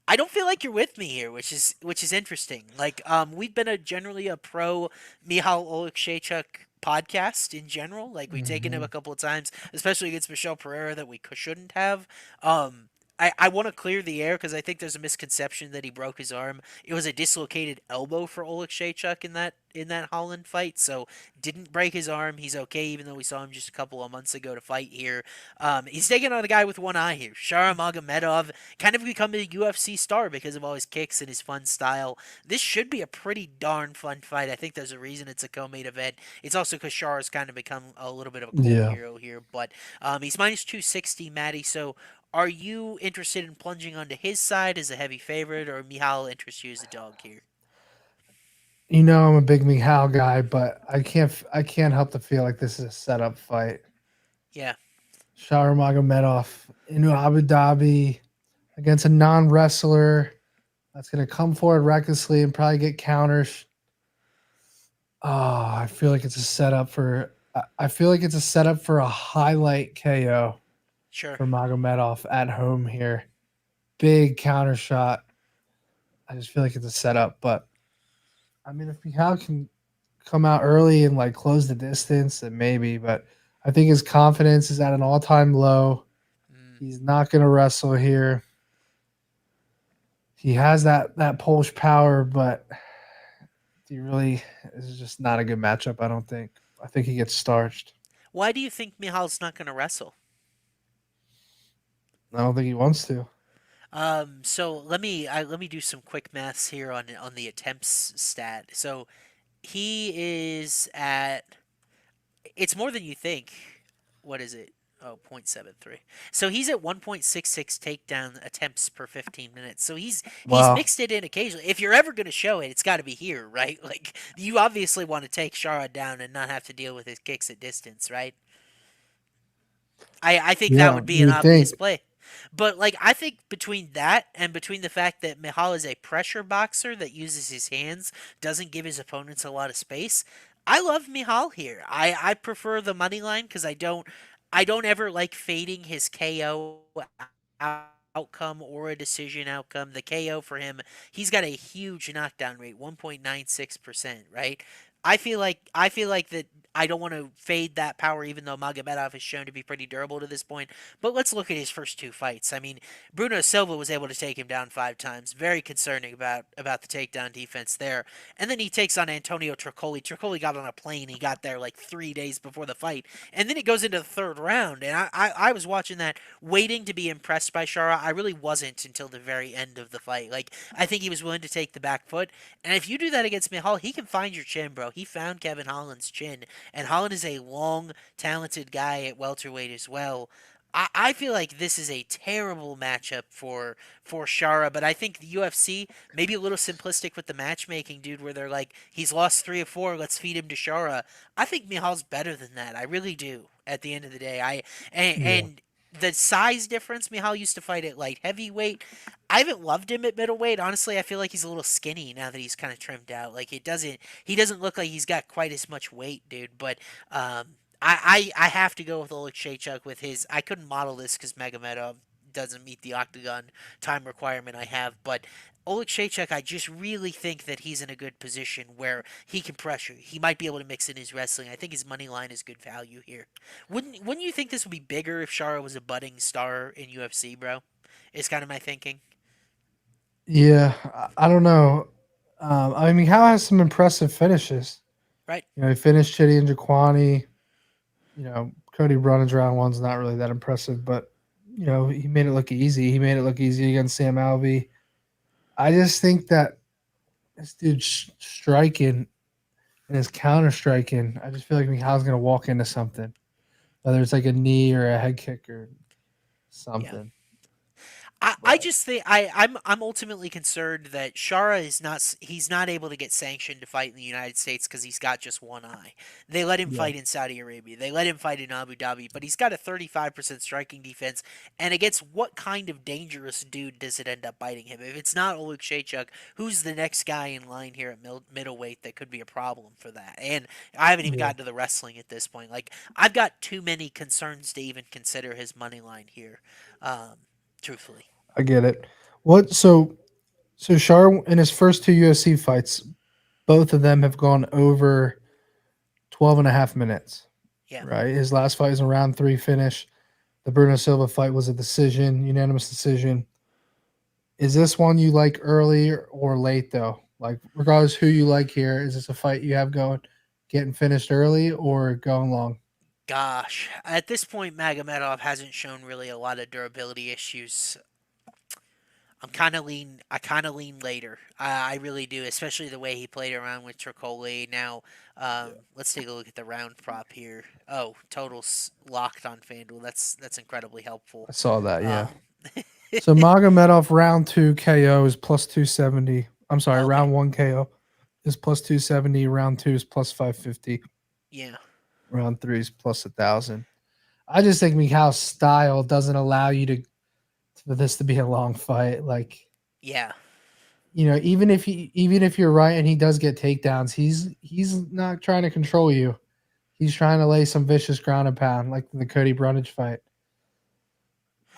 Speaker 4: I don't feel like you're with me here, which is interesting. Like, we've been generally a pro Michal Oleksiejczuk podcast in general. Like, we've taken him
Speaker 2: Mhm.
Speaker 4: a couple of times, especially against Michel Pereira, that we shouldn't have. I want to clear the air because I think there's a misconception that he broke his arm. It was a dislocated elbow for Oleksiejczuk in that Holland fight, so didn't break his arm. He's okay, even though we saw him just a couple of months ago to fight here. He's taking on a guy with one eye here, Shara Magomedov, kind of become a UFC star because of all his kicks and his fun style. This should be a pretty darn fun fight. I think there's a reason it's a co-main event. It's also because Shara's kind of become a little bit of a cult
Speaker 2: Yeah.
Speaker 4: hero here, but he's minus 260, Maddie. So are you interested in plunging onto his side as a heavy favorite, or Michal interests you as a dog here?
Speaker 2: I'm a big Michal guy, but I can't help to feel like this is a setup fight.
Speaker 4: Yeah,
Speaker 2: Shara Magomedov in Abu Dhabi against a non-wrestler that's going to come forward recklessly and probably get counters. Oh, I feel like it's a setup for. I feel like it's a setup for a highlight KO
Speaker 4: sure.
Speaker 2: for Magomedov at home here. Big counter shot. I just feel like it's a setup, but I mean, if Michal can come out early and like close the distance, then maybe. But I think his confidence is at an all-time low.
Speaker 4: Mm.
Speaker 2: He's not going to wrestle here. He has that Polish power, but he really is just not a good matchup. I don't think. I think he gets starched.
Speaker 4: Why do you think Michal's not going to wrestle?
Speaker 2: I don't think he wants to.
Speaker 4: So let me do some quick maths here on the attempts stat. So he is at. It's more than you think. What is it? Oh, 0.73. So he's at 1.66 takedown attempts per 15 minutes. So he's
Speaker 2: Wow.
Speaker 4: mixed it in occasionally. If you're ever going to show it, it's got to be here, right? Like, you obviously want to take Shara down and not have to deal with his kicks at distance, right? I think that
Speaker 2: Yeah,
Speaker 4: would be
Speaker 2: you
Speaker 4: an
Speaker 2: would think.
Speaker 4: obvious play. But like, I think between that and between the fact that Michal is a pressure boxer that uses his hands, doesn't give his opponents a lot of space, I love Michal here. I prefer the money line because I don't ever like fading his KO outcome or a decision outcome. The KO for him, he's got a huge knockdown rate, 1.96%, right? I feel like that I don't want to fade that power, even though Magomedov has shown to be pretty durable to this point. But let's look at his first two fights. I mean, Bruno Silva was able to take him down 5 times. Very concerning about the takedown defense there. And then he takes on Antonio Tricoli. Tricoli got on a plane. He got there like 3 days before the fight. And then it goes into the third round. And I was watching that, waiting to be impressed by Shara. I really wasn't until the very end of the fight. Like, I think he was willing to take the back foot. And if you do that against Michal, he can find your chin, bro. He found Kevin Holland's chin. And Holland is a long, talented guy at welterweight as well. I feel like this is a terrible matchup for Shara, but I think the UFC maybe a little simplistic with the matchmaking, dude, where they're like, he's lost 3 or 4, let's feed him to Shara. I think Michal's better than that. I really do. At the end of the day,
Speaker 2: Yeah.
Speaker 4: and the size difference. Michal used to fight at light heavyweight. I haven't loved him at middleweight. Honestly, I feel like he's a little skinny now that he's kind of trimmed out. Like, he doesn't look like he's got quite as much weight, dude. But I have to go with Oleksiejczuk with his. I couldn't model this because Magomedov doesn't meet the octagon time requirement I have, but Oleksiejczuk, I just really think that he's in a good position where he can pressure. He might be able to mix in his wrestling. I think his money line is good value here. Wouldn't you think this would be bigger if Shara was a budding star in UFC, bro? Is kind of my thinking.
Speaker 2: Yeah. I don't know. I mean, Michal has some impressive finishes.
Speaker 4: Right.
Speaker 2: He finished Chitty and Jaquani. Cody Brunnin's round one's not really that impressive, but he made it look easy. He made it look easy against Sam Alvey. I just think that this dude striking and his counter striking, I just feel like Mihal's gonna walk into something, whether it's like a knee or a head kick or
Speaker 4: Yeah.
Speaker 2: something.
Speaker 4: I
Speaker 2: But
Speaker 4: just think I'm ultimately concerned that Shara is he's not able to get sanctioned to fight in the United States because he's got just one eye. They let him
Speaker 2: yeah,
Speaker 4: fight in Saudi Arabia. They let him fight in Abu Dhabi, but he's got a 35% striking defense. And against what kind of dangerous dude does it end up biting him? If it's not Oleksiejczuk, who's the next guy in line here at middleweight that could be a problem for that? And I haven't even
Speaker 2: yeah,
Speaker 4: gotten to the wrestling at this point. Like I've got too many concerns to even consider his money line here. Truthfully.
Speaker 2: I get it. What so Shar in his first two UFC fights, both of them have gone over 12 and a half minutes.
Speaker 4: Yeah.
Speaker 2: Right? His last fight was a round 3 finish. The Bruno Silva fight was a decision, unanimous decision. Is this one you like early or late though? Like regardless who you like here, is this a fight you have going getting finished early or going long?
Speaker 4: Gosh, at this point, Magomedov hasn't shown really a lot of durability issues. I kind of lean later. I really do, especially the way he played around with Tricoli. Now, let's take a look at the round prop here. Oh, totals locked on FanDuel. That's incredibly helpful.
Speaker 2: I saw that, yeah.
Speaker 4: Um,
Speaker 2: So Magomedov round 2 KO is plus 270. I'm sorry,
Speaker 4: okay,
Speaker 2: round 1 KO is plus 270, round 2 is plus 550,
Speaker 4: yeah,
Speaker 2: round 3 is plus 1,000. I just think Mikhal's style doesn't allow you to for this to be a long fight. Like,
Speaker 4: yeah,
Speaker 2: even if you're right and he does get takedowns, he's not trying to control you. He's trying to lay some vicious ground and pound, like the Cody Brundage fight.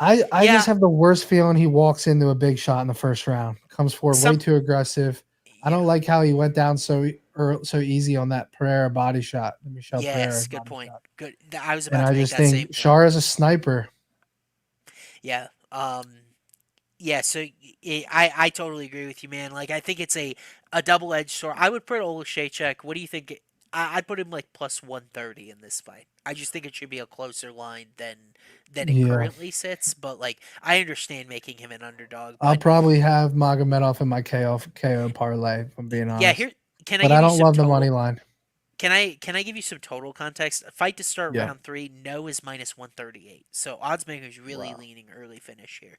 Speaker 2: I
Speaker 4: yeah.
Speaker 2: just have the worst feeling he walks into a big shot in the first round. Comes forward way
Speaker 4: Some,
Speaker 2: too aggressive. I
Speaker 4: yeah,
Speaker 2: don't like how he went down so easy on that Pereira body shot, the Michelle Pereira
Speaker 4: yes, good
Speaker 2: body
Speaker 4: point.
Speaker 2: shot.
Speaker 4: Good. I was
Speaker 2: And
Speaker 4: about to
Speaker 2: I
Speaker 4: make
Speaker 2: just
Speaker 4: that same
Speaker 2: think
Speaker 4: point.
Speaker 2: Shar is a sniper.
Speaker 4: Yeah. Yeah, so I totally agree with you, man. Like I think it's a double edged sword. I would put Oleksiejczuk. What do you think? I'd put him like plus 130 in this fight. I just think it should be a closer line than it
Speaker 2: Yeah.
Speaker 4: currently sits. But like I understand making him an underdog.
Speaker 2: I'll
Speaker 4: But
Speaker 2: probably have Magomedov in my KO parlay, if I'm being
Speaker 4: yeah,
Speaker 2: honest.
Speaker 4: here can I
Speaker 2: But
Speaker 4: give
Speaker 2: I
Speaker 4: you
Speaker 2: don't
Speaker 4: some
Speaker 2: love the money
Speaker 4: total?
Speaker 2: line.
Speaker 4: Can I give you some total context? Fight to start
Speaker 2: Yeah.
Speaker 4: round 3. No is minus 138. So odds makers really
Speaker 2: Wow.
Speaker 4: leaning early finish here.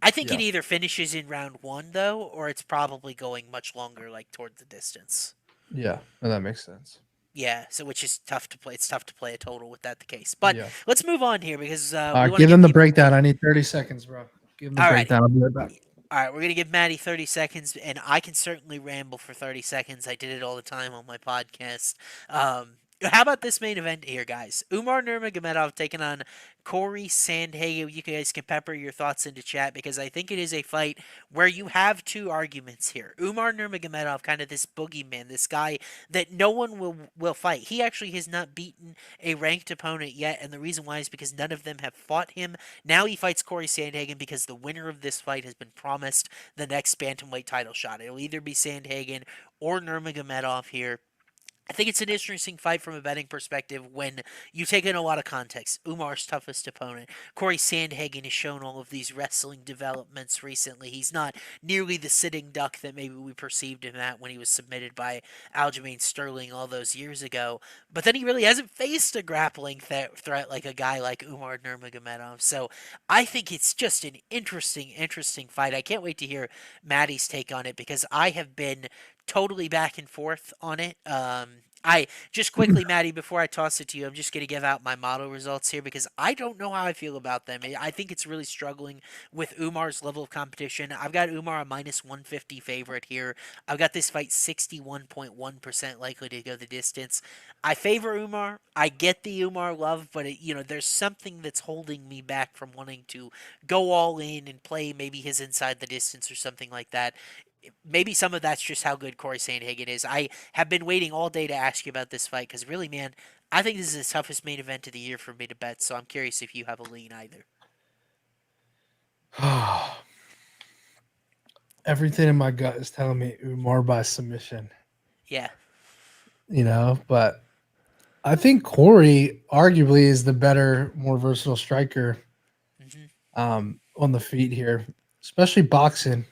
Speaker 4: I think it
Speaker 2: Yeah.
Speaker 4: either finishes in round 1 though, or it's probably going much longer, like towards the distance.
Speaker 2: Yeah. No, that makes sense.
Speaker 4: Yeah, so which is tough to play. It's tough to play a total with that the case. But
Speaker 2: Yeah.
Speaker 4: let's move on here because
Speaker 2: All
Speaker 4: we
Speaker 2: right.
Speaker 4: want to
Speaker 2: Give
Speaker 4: give
Speaker 2: them the
Speaker 4: people.
Speaker 2: breakdown. I need 30 seconds, bro. Give them the
Speaker 4: Alrighty.
Speaker 2: breakdown. I'll be right back.
Speaker 4: All right, we're gonna give Maddie 30 seconds, and I can certainly ramble for 30 seconds. I did it all the time on my podcast. How about this main event here, guys? Umar Nurmagomedov taking on Cory Sandhagen. You guys can pepper your thoughts into chat because I think it is a fight where you have two arguments here. Umar Nurmagomedov, kind of this boogeyman, this guy that no one will fight. He actually has not beaten a ranked opponent yet, and the reason why is because none of them have fought him. Now he fights Cory Sandhagen because the winner of this fight has been promised the next bantamweight title shot. It'll either be Sandhagen or Nurmagomedov here. I think it's an interesting fight from a betting perspective when you take in a lot of context. Umar's toughest opponent. Cory Sandhagen has shown all of these wrestling developments recently. He's not nearly the sitting duck that maybe we perceived him at when he was submitted by Aljamain Sterling all those years ago. But then he really hasn't faced a grappling threat like a guy like Umar Nurmagomedov. So I think it's just an interesting fight. I can't wait to hear Maddie's take on it because I have been totally back and forth on it. I just quickly, Maddie, before I toss it to you, I'm just going to give out my model results here because I don't know how I feel about them. I think it's really struggling with Umar's level of competition. I've got Umar a minus 150 favorite here. I've got this fight 61.1% likely to go the distance. I favor Umar. I get the Umar love, but there's something that's holding me back from wanting to go all in and play maybe his inside the distance or something like that. Maybe some of that's just how good Cory Sandhagen is. I have been waiting all day to ask you about this fight because really, man, I think this is the toughest main event of the year for me to bet. So I'm curious if you have a lean either.
Speaker 2: Everything in my gut is telling me Umar by submission.
Speaker 4: Yeah.
Speaker 2: But I think Cory arguably is the better, more versatile striker
Speaker 4: Hmm.
Speaker 2: on the feet here, especially boxing.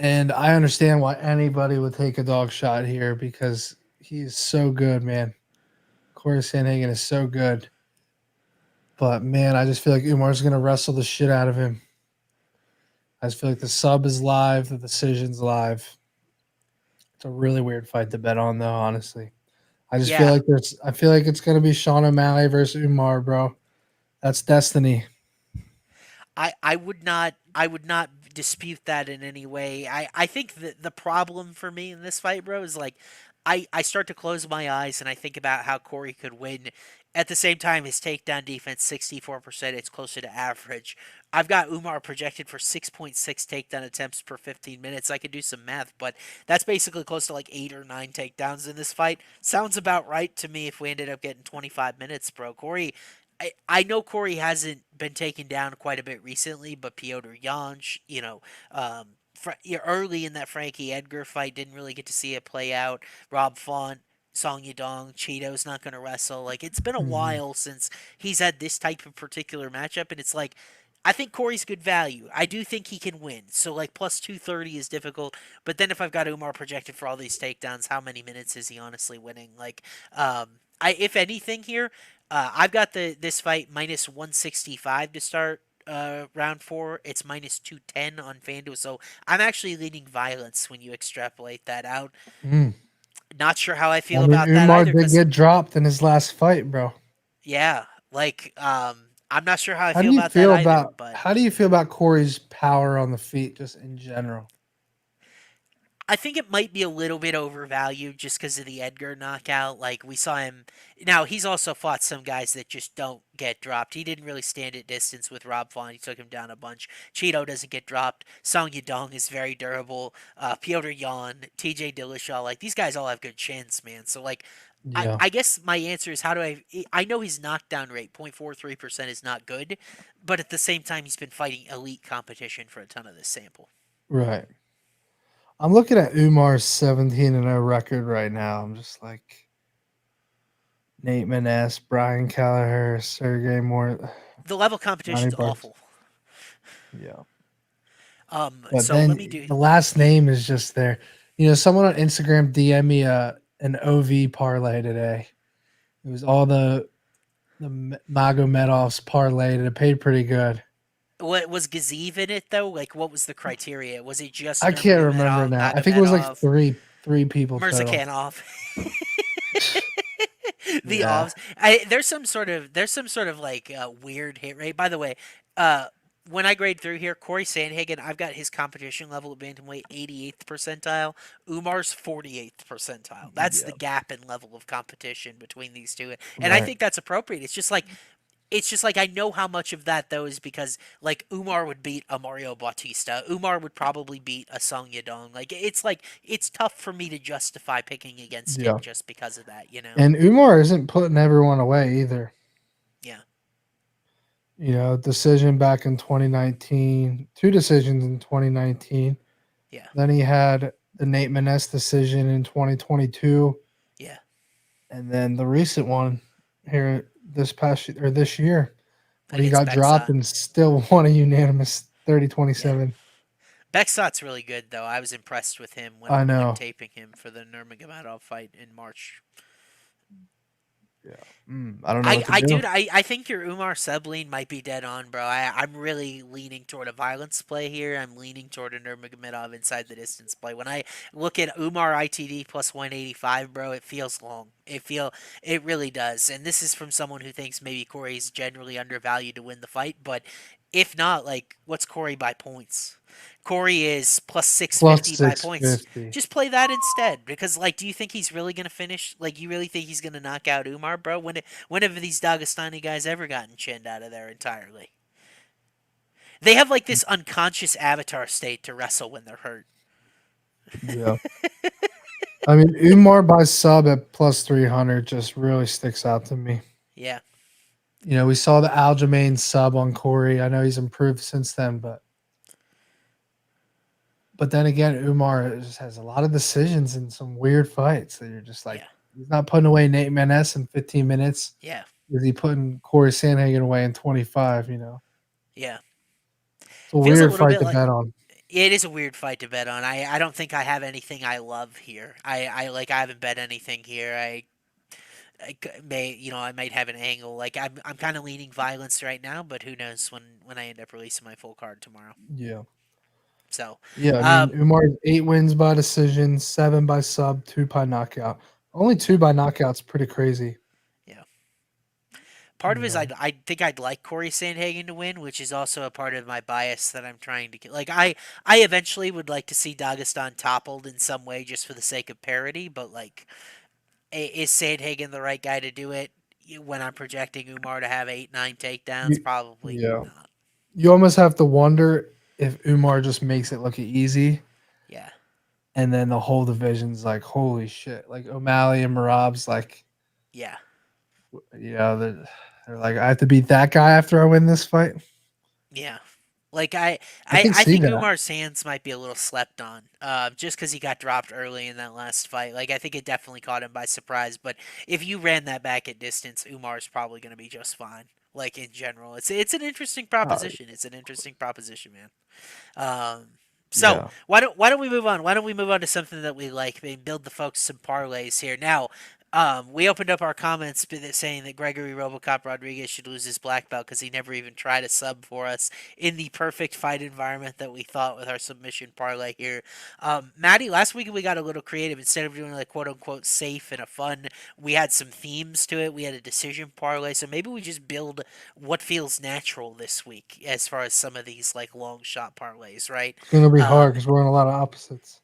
Speaker 2: And I understand why anybody would take a dog shot here because he's so good, man. Cory Sandhagen is so good. But, man, I just feel like Umar's going to wrestle the shit out of him. I just feel like the sub is live, the decision's live. It's a really weird fight to bet on, though, honestly. I just feel like it's going to be Sean O'Malley versus Umar, bro. That's destiny.
Speaker 4: I would not dispute that in any way. I think that the problem for me in this fight, bro, is like I start to close my eyes and I think about how Cory could win. At the same time, his takedown defense 64%, it's closer to average. I've got Umar projected for 6.6 takedown attempts per 15 minutes. I could do some math, but that's basically close to like 8 or 9 takedowns in this fight. Sounds about right to me if we ended up getting 25 minutes, bro. Cory, I know Cory hasn't been taken down quite a bit recently, but Piotr Jansch, early in that Frankie Edgar fight, didn't really get to see it play out. Rob Font, Song Yadong, Cheeto's not going to wrestle. Like, it's been a while since he's had this type of particular matchup, and it's like, I think Cory's good value. I do think he can win. So, like, plus 230 is difficult. But then if I've got Umar projected for all these takedowns, how many minutes is he honestly winning? Like, if anything here, I've got this fight minus 165 to start round 4. It's minus 210 on FanDuel. So I'm actually leaning violence when you extrapolate that out. Not sure how I feel about that
Speaker 2: Umar
Speaker 4: either.
Speaker 2: did get dropped in his last fight, bro.
Speaker 4: Yeah, like I'm not sure how I feel about that either. But
Speaker 2: how do you feel about Cory's power on the feet, just in general?
Speaker 4: I think it might be a little bit overvalued just because of the Edgar knockout. Like, we saw him. Now, he's also fought some guys that just don't get dropped. He didn't really stand at distance with Rob Font. He took him down a bunch. Cheeto doesn't get dropped. Song Yadong is very durable. Piotr Jan, TJ Dillashaw. Like, these guys all have good chins, man. So, like,
Speaker 2: Yeah.
Speaker 4: I guess my answer is how do I know his knockdown rate, 0.43%, is not good. But at the same time, he's been fighting elite competition for a ton of this sample.
Speaker 2: Right. I'm looking at Umar's 17-0 record right now. I'm just like Nate Maness, Brian Kelleher, Sergey Moore.
Speaker 4: The level of competition is awful.
Speaker 2: Yeah.
Speaker 4: But so let me do
Speaker 2: the last name is just there. You know, someone on Instagram DM me an OV parlay today. It was all the Magomedov's parlay, and it paid pretty good.
Speaker 4: What was Gaziv in it though? Like, what was the criteria? Was it just?
Speaker 2: I can't remember now. I think it was like three people.
Speaker 4: Mirzakhanov. The offs. There's some sort of like weird hit rate. By the way, when I grade through here, Cory Sandhagen, I've got his competition level at bantamweight 88th percentile. Umar's 48th percentile. That's the gap in level of competition between these two, and I think that's appropriate. It's just like I know how much of that though is because like Umar would beat a Mario Bautista. Umar would probably beat a Song Yadong. Like it's tough for me to justify picking against him just because of that, you know.
Speaker 2: And Umar isn't putting everyone away either.
Speaker 4: Yeah.
Speaker 2: You know, decision back in 2019, 2 decisions in 2019.
Speaker 4: Yeah.
Speaker 2: Then he had the Nate Maness decision in 2022.
Speaker 4: Yeah.
Speaker 2: And then the recent one here this year, when he got dropped and still won a unanimous 30-27.
Speaker 4: Yeah. Bexot's really good though. I was impressed with him when I'm taping him for the Nurmagomedov fight in March.
Speaker 2: Yeah, I don't know.
Speaker 4: I think your Umar Sublean might be dead on, bro. I'm really leaning toward a violence play here. I'm leaning toward a Nurmagomedov inside the distance play. When I look at Umar ITD plus 185, bro, it feels long. It really does. And this is from someone who thinks maybe Cory's generally undervalued to win the fight, but if not, like, what's Cory by points? Cory is plus 650 by points. Just play that instead. Because, like, do you think he's really going to finish? Like, you really think he's going to knock out Umar, bro? When have these Dagestani guys ever gotten chinned out of there entirely? They have, like, this unconscious avatar state to wrestle when they're hurt.
Speaker 2: Yeah. I mean, Umar by sub at plus 300 just really sticks out to me.
Speaker 4: Yeah.
Speaker 2: You know, we saw the Aljamain sub on Cory. I know he's improved since then, but then again, Umar just has a lot of decisions in some weird fights that you're just like, he's not putting away Nate Maness in 15 minutes.
Speaker 4: Yeah.
Speaker 2: Is he putting Cory Sandhagen away in 25, you know?
Speaker 4: Yeah.
Speaker 2: It's a weird fight to bet on.
Speaker 4: It is a weird fight to bet on. I don't think I have anything I love here. I haven't bet anything here. I might have an angle. Like I'm kind of leaning violence right now, but who knows when I end up releasing my full card tomorrow.
Speaker 2: Yeah.
Speaker 4: So,
Speaker 2: Yeah, I mean, Umar's 8 wins by decision, 7 by sub, 2 by knockout. Only 2 by knockout's pretty crazy.
Speaker 4: yeah. Part of it is
Speaker 2: Yeah.
Speaker 4: I think I'd like Cory Sandhagen to win, which is also a part of my bias that I'm trying to get. Like I eventually would like to see Dagestan toppled in some way just for the sake of parity, but like, is Sandhagen the right guy to do it? When I'm projecting Umar to have 8-9 takedowns,
Speaker 2: You-
Speaker 4: probably
Speaker 2: yeah.
Speaker 4: not.
Speaker 2: You almost have to wonder if Umar just makes it look easy,
Speaker 4: Yeah.
Speaker 2: and then the whole division's like, holy shit. Like O'Malley and Marab's like,
Speaker 4: Yeah.
Speaker 2: they're like, I have to beat that guy after I win this fight.
Speaker 4: Yeah. Like I
Speaker 2: can see
Speaker 4: think
Speaker 2: that.
Speaker 4: Umar's hands might be a little slept on, just because he got dropped early in that last fight. Like I think it definitely caught him by surprise. But if you ran that back at distance, Umar's probably going to be just fine. Like in general, it's an interesting proposition. It's an interesting proposition, man. So
Speaker 2: Yeah.
Speaker 4: why don't we move on? Why don't we move on to something that we like? Maybe build the folks some parlays here. Now, we opened up our comments saying that Gregory Robocop Rodriguez should lose his black belt because he never even tried a sub for us in the perfect fight environment that we thought with our submission parlay here. Maddie, last week we got a little creative. Instead of doing like quote unquote safe and a fun, we had some themes to it. We had a decision parlay. So maybe we just build what feels natural this week as far as some of these like long shot parlays, right?
Speaker 2: It's going to be hard because we're on a lot of opposites.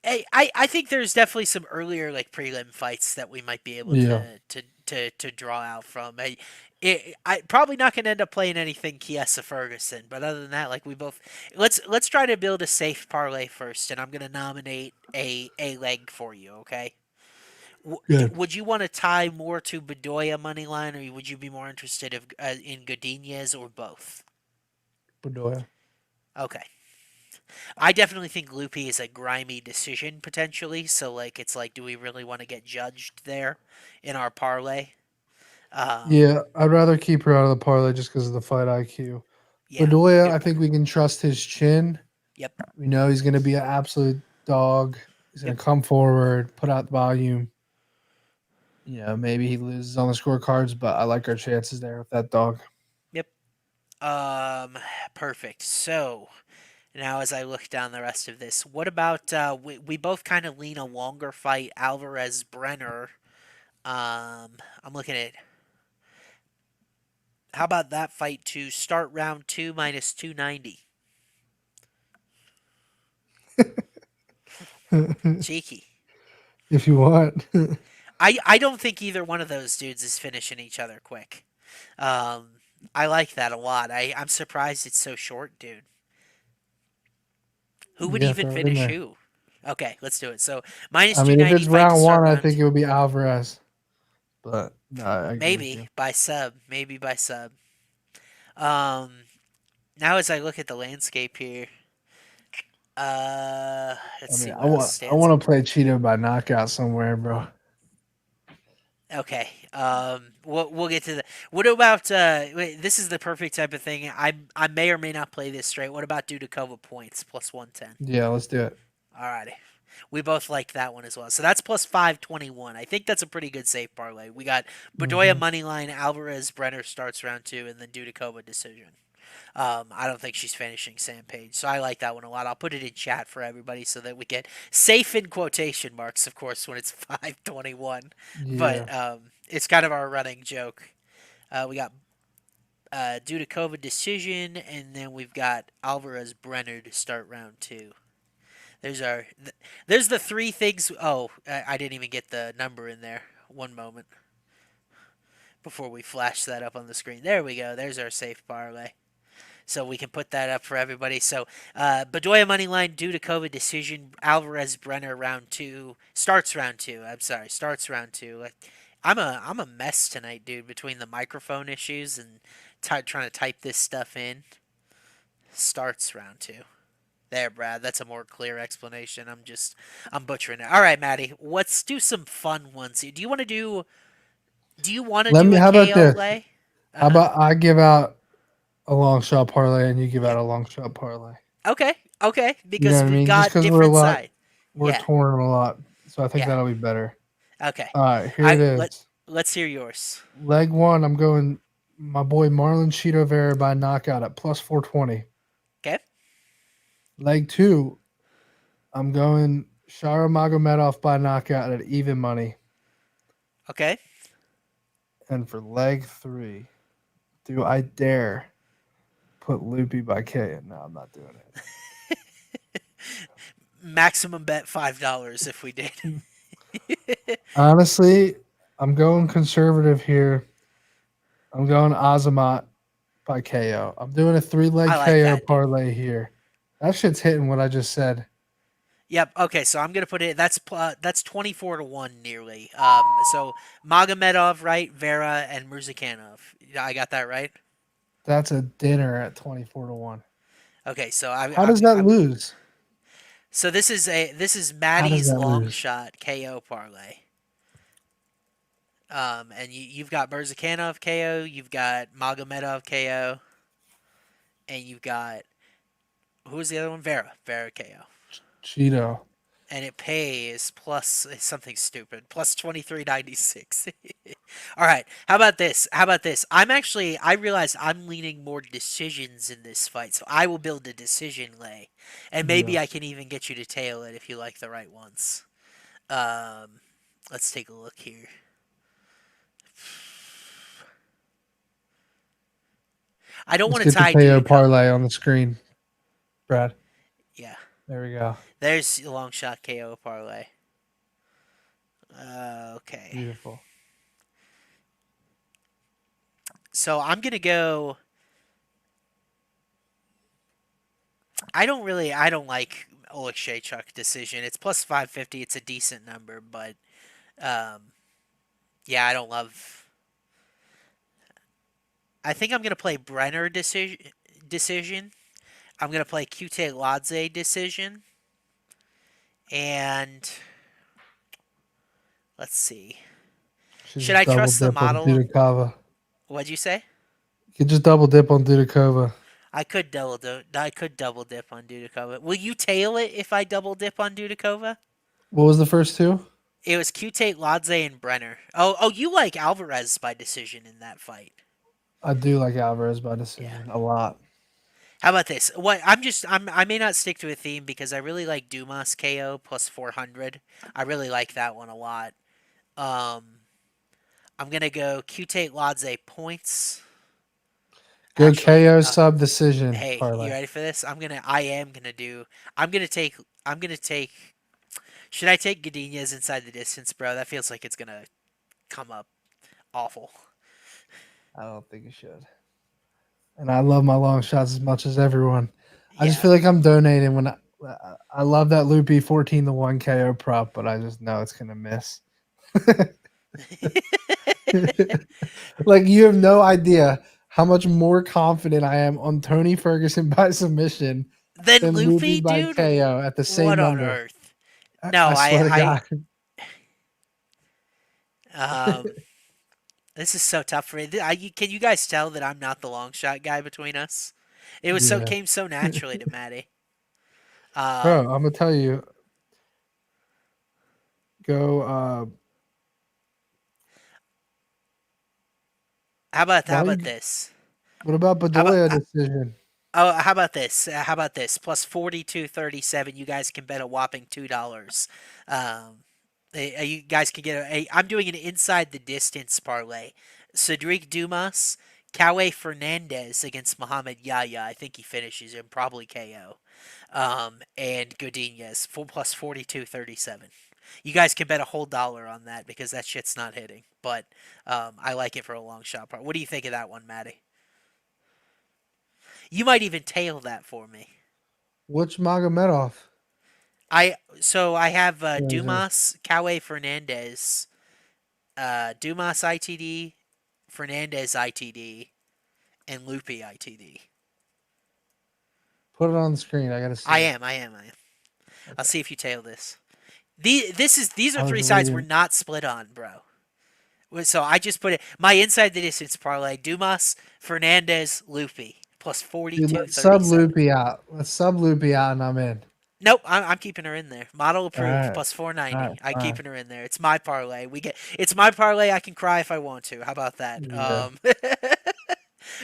Speaker 4: I think there's definitely some earlier like prelim fights that we might be able to draw out from. I probably not going to end up playing anything Chiesa Ferguson, but other than that, like we both let's try to build a safe parlay first, and I'm going to nominate a leg for you. Okay.
Speaker 2: Good.
Speaker 4: Would you want to tie more to Bedoya money line, or would you be more interested in Godinez, or both?
Speaker 2: Bedoya.
Speaker 4: Okay. I definitely think Loopy is a grimy decision potentially. So like, it's like, do we really want to get judged there in our parlay?
Speaker 2: Yeah, I'd rather keep her out of the parlay just because of the fight IQ.
Speaker 4: Yeah.
Speaker 2: Bedoya, I think we can trust his chin.
Speaker 4: Yep.
Speaker 2: We know he's going to be an absolute dog. He's going to come forward, put out volume. Maybe he loses on the scorecards, but I like our chances there with that dog.
Speaker 4: Yep. Perfect. So now as I look down the rest of this, what about we both kind of lean a longer fight, Alvarez Brenner. I'm looking at, how about that fight to start round 2 minus 290? Cheeky.
Speaker 2: If you want.
Speaker 4: I don't think either one of those dudes is finishing each other quick. I like that a lot. I'm surprised it's so short, dude. Who would even
Speaker 2: throw it in
Speaker 4: finish
Speaker 2: there.
Speaker 4: who? Okay, let's do it. So minus
Speaker 2: I mean, if
Speaker 4: 290
Speaker 2: it's
Speaker 4: fight to
Speaker 2: round
Speaker 4: start
Speaker 2: one, I
Speaker 4: round
Speaker 2: think
Speaker 4: two.
Speaker 2: it would be Alvarez. But no, I agree with
Speaker 4: Maybe
Speaker 2: you.
Speaker 4: by sub. Maybe by sub. Now as I look at the landscape here, let's see what else
Speaker 2: I
Speaker 4: stands
Speaker 2: want
Speaker 4: out.
Speaker 2: to play Cheeto by knockout somewhere, bro.
Speaker 4: Okay. We'll get to the. What about wait, this is the perfect type of thing. I may or may not play this straight. What about Dudakova points plus 110?
Speaker 2: Yeah, let's do it.
Speaker 4: Alrighty. We both like that one as well. So that's plus 521. I think that's a pretty good safe parlay. We got Bedoya money line, Alvarez Brenner starts round 2, and then Dudakova decision. I don't think she's finishing Sam Page, so I like that one a lot. I'll put it in chat for everybody so that we get safe in quotation marks, of course, when it's 521.
Speaker 2: Yeah.
Speaker 4: But it's kind of our running joke. We got Dudakova decision, and then we've got Alvarez Brenner to start round 2. There's the three things. Oh, I didn't even get the number in there. One moment before we flash that up on the screen. There we go. There's our safe parlay. So we can put that up for everybody. So Bedoya money line, Dudakova decision, Alvarez Brenner round 2 starts round 2. I'm sorry, starts round 2. Like, I'm a mess tonight, dude. Between the microphone issues and trying to type this stuff in. Starts round 2. There, Brad. That's a more clear explanation. I'm butchering it. All right, Maddie. Let's do some fun ones here. Do you want to do a
Speaker 2: How about
Speaker 4: KO
Speaker 2: this?
Speaker 4: lay?
Speaker 2: How about I give out a long shot parlay and you give out a long shot parlay?
Speaker 4: Okay, okay,
Speaker 2: You know
Speaker 4: because
Speaker 2: what I
Speaker 4: we've
Speaker 2: mean? Just
Speaker 4: got
Speaker 2: because we're a
Speaker 4: different
Speaker 2: lot,
Speaker 4: side.
Speaker 2: we're
Speaker 4: Yeah,
Speaker 2: torn a lot. So I think
Speaker 4: yeah.
Speaker 2: that'll be better.
Speaker 4: Okay.
Speaker 2: All right, here
Speaker 4: I
Speaker 2: it
Speaker 4: let
Speaker 2: is.
Speaker 4: let's hear yours.
Speaker 2: Leg one, I'm going my boy Marlon Cheeto Vera by knockout at plus 420.
Speaker 4: Okay.
Speaker 2: Leg two, I'm going Shara Magomedov by knockout at even money.
Speaker 4: Okay.
Speaker 2: And for leg three, do I dare put Loopy by K? No, I'm not doing
Speaker 4: Maximum bet $5 if we did.
Speaker 2: it. Honestly, I'm going conservative here. I'm going Azamat by KO. I'm doing a 3-leg
Speaker 4: I like
Speaker 2: KO
Speaker 4: that, dude.
Speaker 2: parlay here. That shit's hitting what I just said.
Speaker 4: Yep. Okay, so I'm gonna put it. That's 24-1 nearly. So Magomedov, right? Vera and Murzakanov. I got that right.
Speaker 2: That's a dinner at 24-1.
Speaker 4: Okay, so
Speaker 2: How does that lose?
Speaker 4: so this is
Speaker 2: How does
Speaker 4: Maddie's
Speaker 2: that
Speaker 4: long
Speaker 2: lose?
Speaker 4: shot KO parlay. And you've got Murzakanov KO, you've got Magomedov KO, and you've got who was the other one? Vera KO.
Speaker 2: Cheeto.
Speaker 4: And it pays plus something stupid plus 23.96. All right, how about this? I realize I'm leaning more decisions in this fight, so I will build a decision lay, and maybe I
Speaker 2: Yes.
Speaker 4: can even get you to tail it if you like the right ones. Um, let's take a look here. I don't
Speaker 2: Let's
Speaker 4: want to
Speaker 2: get the
Speaker 4: tie
Speaker 2: KO
Speaker 4: Dudikoff.
Speaker 2: parlay on the screen, Brad.
Speaker 4: Yeah,
Speaker 2: There we go.
Speaker 4: there's a long shot KO parlay. Okay,
Speaker 2: Beautiful.
Speaker 4: so I'm gonna go. I don't like Oleksiejczuk decision. It's plus 550. It's a decent number, but um, yeah, I don't love. I think I'm gonna play Brenner decision. I'm gonna play Qt Ladze decision, and let's see.
Speaker 2: Should
Speaker 4: Should
Speaker 2: just
Speaker 4: I
Speaker 2: double
Speaker 4: trust the
Speaker 2: dip on
Speaker 4: model?
Speaker 2: Dudikova.
Speaker 4: What'd you say?
Speaker 2: You could just double dip on Dudikova.
Speaker 4: I could double dip on Dudikova. Will you tail it if I double dip on Dudikova?
Speaker 2: What was the first two?
Speaker 4: It was Qt Ladze and Brenner. Oh, you like Alvarez by decision in that fight.
Speaker 2: I do like Alvarez by
Speaker 4: Yeah.
Speaker 2: decision a lot.
Speaker 4: How about this? I may not stick to a theme because I really like Dumas KO plus 400. I really like that one a lot. Um, I'm gonna go Qt Ladze points.
Speaker 2: Go
Speaker 4: Actually,
Speaker 2: KO sub decision
Speaker 4: hey, you
Speaker 2: parlay.
Speaker 4: ready for this? I am gonna do. I'm gonna take. I'm gonna take. Should I take Godinez inside the distance, bro? That feels like it's gonna come up awful.
Speaker 2: I don't think you should. And I love my long shots as much as everyone. I just
Speaker 4: Yeah.
Speaker 2: feel like I'm donating when I love that loopy 14-1 KO prop, but I just know it's gonna miss. Like you have no idea how much more confident I am on Tony Ferguson by submission
Speaker 4: Then
Speaker 2: than Loopy
Speaker 4: Luffy,
Speaker 2: by
Speaker 4: dude.
Speaker 2: KO at the same
Speaker 4: What on
Speaker 2: number.
Speaker 4: earth? No,
Speaker 2: I swear to God.
Speaker 4: um, this is so tough for me. Can you guys tell that I'm not the long shot guy between us? It was
Speaker 2: Yeah.
Speaker 4: came so naturally to Maddie.
Speaker 2: Bro, I'm gonna tell you. Go
Speaker 4: How about
Speaker 2: why you,
Speaker 4: this?
Speaker 2: what about
Speaker 4: How about
Speaker 2: Bedoya decision?
Speaker 4: oh, how about this? How about this? Plus 42.37. You guys can bet a whopping $2. You guys can get I'm doing an inside the distance parlay. Cedric Dumas, Kaue Fernandez against Muhammad Yahya. I think he finishes him, probably KO. And Godinez, full plus 42.37. You guys can bet a whole dollar on that because that shit's not hitting. But I like it for a long shot part. What do you think of that one, Maddie? You might even tail that for me.
Speaker 2: Which Magomedov?
Speaker 4: I have
Speaker 2: What is it?
Speaker 4: Dumas, Kaue Fernandez, Dumas ITD, Fernandez ITD, and Lupi ITD.
Speaker 2: Put it on the screen. I gotta see.
Speaker 4: I am. I'll see if you tail this. These
Speaker 2: I
Speaker 4: are
Speaker 2: was
Speaker 4: three sides we're
Speaker 2: waiting.
Speaker 4: not split on, bro. So I just put it my inside the distance parlay: Dumas, Fernandez, Lupi plus
Speaker 2: Dude,
Speaker 4: 42.
Speaker 2: let's sub Loopy out. Let's sub Loopy out, and I'm in.
Speaker 4: Nope, I'm keeping her in there. Model approved,
Speaker 2: All right.
Speaker 4: plus 490.
Speaker 2: All right,
Speaker 4: I'm
Speaker 2: fine.
Speaker 4: keeping her in there. It's my parlay. It's my parlay. I can cry if I want to. How about that?
Speaker 2: Yeah.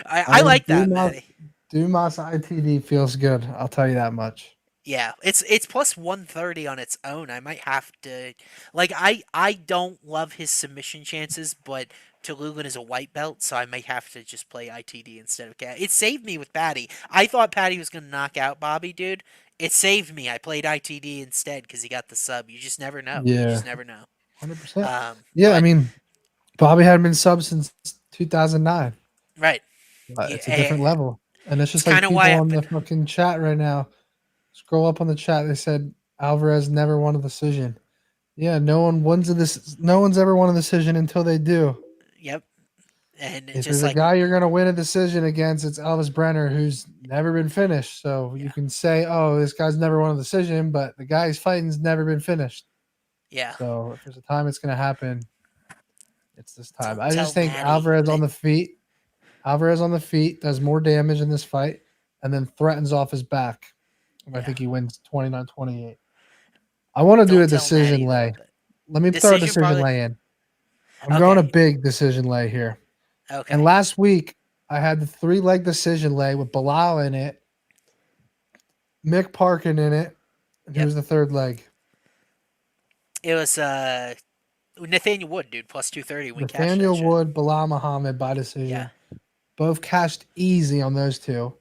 Speaker 4: I like that, Matty.
Speaker 2: Dumas ITD feels good. I'll tell you that much.
Speaker 4: Yeah, it's plus 130 on its own. I might have to, like, I don't love his submission chances, but Tulugan is a white belt, so I might have to just play ITD instead of Cat. It saved me with Patty. I thought Patty was gonna knock out Bobby, dude. It saved me. I played ITD instead because he got the sub. You just never know. You
Speaker 2: Yeah.
Speaker 4: just never know.
Speaker 2: 100%. Yeah, I mean, Bobby hadn't been sub since 2009.
Speaker 4: Right.
Speaker 2: But it's a different level. And it's just
Speaker 4: It's
Speaker 2: like
Speaker 4: kinda
Speaker 2: people
Speaker 4: why
Speaker 2: on the fucking chat right now. Scroll up on the chat. They said Alvarez never won a decision. Yeah, no one's ever won a decision until they do.
Speaker 4: Yep. And
Speaker 2: If
Speaker 4: just
Speaker 2: there's a
Speaker 4: like
Speaker 2: guy you're going to win a decision against, it's Elvis Brenner, who's never been finished. So you can say, oh, this guy's never won a decision, but the guy he's fighting's never been finished.
Speaker 4: yeah.
Speaker 2: So if there's a time it's going to happen, it's this time. I
Speaker 4: Tell
Speaker 2: just think
Speaker 4: Matty
Speaker 2: Alvarez
Speaker 4: that-
Speaker 2: on the feet does more damage in this fight and then threatens off his back. And I think he wins 29-28. I want to do a
Speaker 4: Don't tell
Speaker 2: decision
Speaker 4: Matty
Speaker 2: lay.
Speaker 4: that, but-
Speaker 2: Let me throw a
Speaker 4: Decision
Speaker 2: decision
Speaker 4: parlay?
Speaker 2: lay in. I'm going a
Speaker 4: Okay.
Speaker 2: big decision lay here.
Speaker 4: Okay.
Speaker 2: And last week, I had the 3-leg decision lay with Bilal in it, Mick Parkin in it, and who was the third leg?
Speaker 4: It was Nathaniel Wood, dude, plus 230. We cashed that
Speaker 2: Nathaniel
Speaker 4: shit.
Speaker 2: Wood, Bilal Muhammad by decision.
Speaker 4: Yeah.
Speaker 2: Both cashed easy on those two.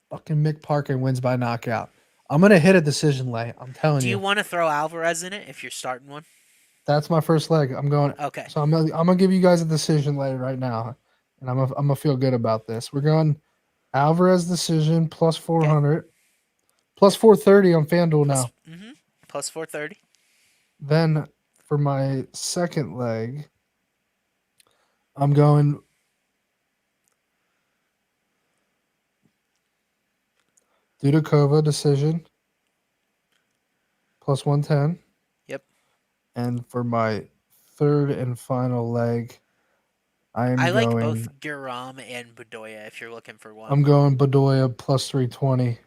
Speaker 2: Fucking Mick Parkin wins by knockout. I'm going to hit a decision lay. I'm telling
Speaker 4: Do
Speaker 2: you.
Speaker 4: you want to throw Alvarez in it if you're starting one?
Speaker 2: That's my first leg. I'm going.
Speaker 4: Okay.
Speaker 2: So I'm gonna give you guys a decision lay right now, and I'm gonna feel good about this. We're going Alvarez decision plus 400, plus 430 on FanDuel now.
Speaker 4: Mm-hmm. Plus 430.
Speaker 2: Then for my second leg, I'm going Dudakova decision plus 110.
Speaker 4: Yep.
Speaker 2: And for my third and final leg, I
Speaker 4: like
Speaker 2: going,
Speaker 4: both Guram and Bedoya if you're looking for one.
Speaker 2: I'm going Bedoya plus 320.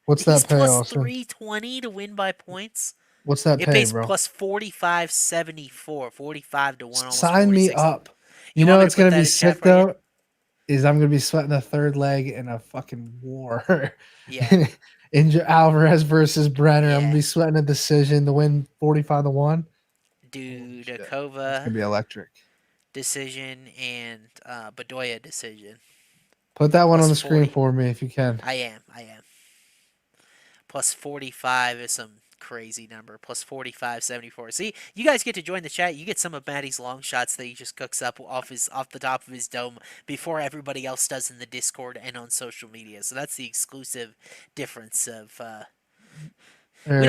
Speaker 2: What's
Speaker 4: He's
Speaker 2: that pay,
Speaker 4: plus
Speaker 2: Austin?
Speaker 4: 320 to win by points.
Speaker 2: What's that
Speaker 4: It
Speaker 2: pay,
Speaker 4: pays
Speaker 2: bro?
Speaker 4: plus 45.74, 45 to 1. Almost
Speaker 2: Sign me
Speaker 4: 46.
Speaker 2: up.
Speaker 4: You
Speaker 2: You know
Speaker 4: want me
Speaker 2: what's
Speaker 4: to put
Speaker 2: gonna
Speaker 4: that
Speaker 2: be
Speaker 4: in chat
Speaker 2: sick
Speaker 4: for you?
Speaker 2: though? Is I'm gonna be sweating the third leg in a fucking war.
Speaker 4: Yeah.
Speaker 2: in Alvarez versus Brenner. I'm
Speaker 4: Yeah.
Speaker 2: gonna be sweating a decision to win 45-1. It's
Speaker 4: Dudakova
Speaker 2: gonna be electric.
Speaker 4: decision and Bedoya decision.
Speaker 2: Put that one
Speaker 4: Plus
Speaker 2: on the screen
Speaker 4: 40.
Speaker 2: for me if you can.
Speaker 4: I am. Plus 45 is some crazy number. Plus 45.74. See, you guys get to join the chat. You get some of Matty's long shots that he just cooks up off the top of his dome before everybody else does in the Discord and on social media. So that's the exclusive difference of we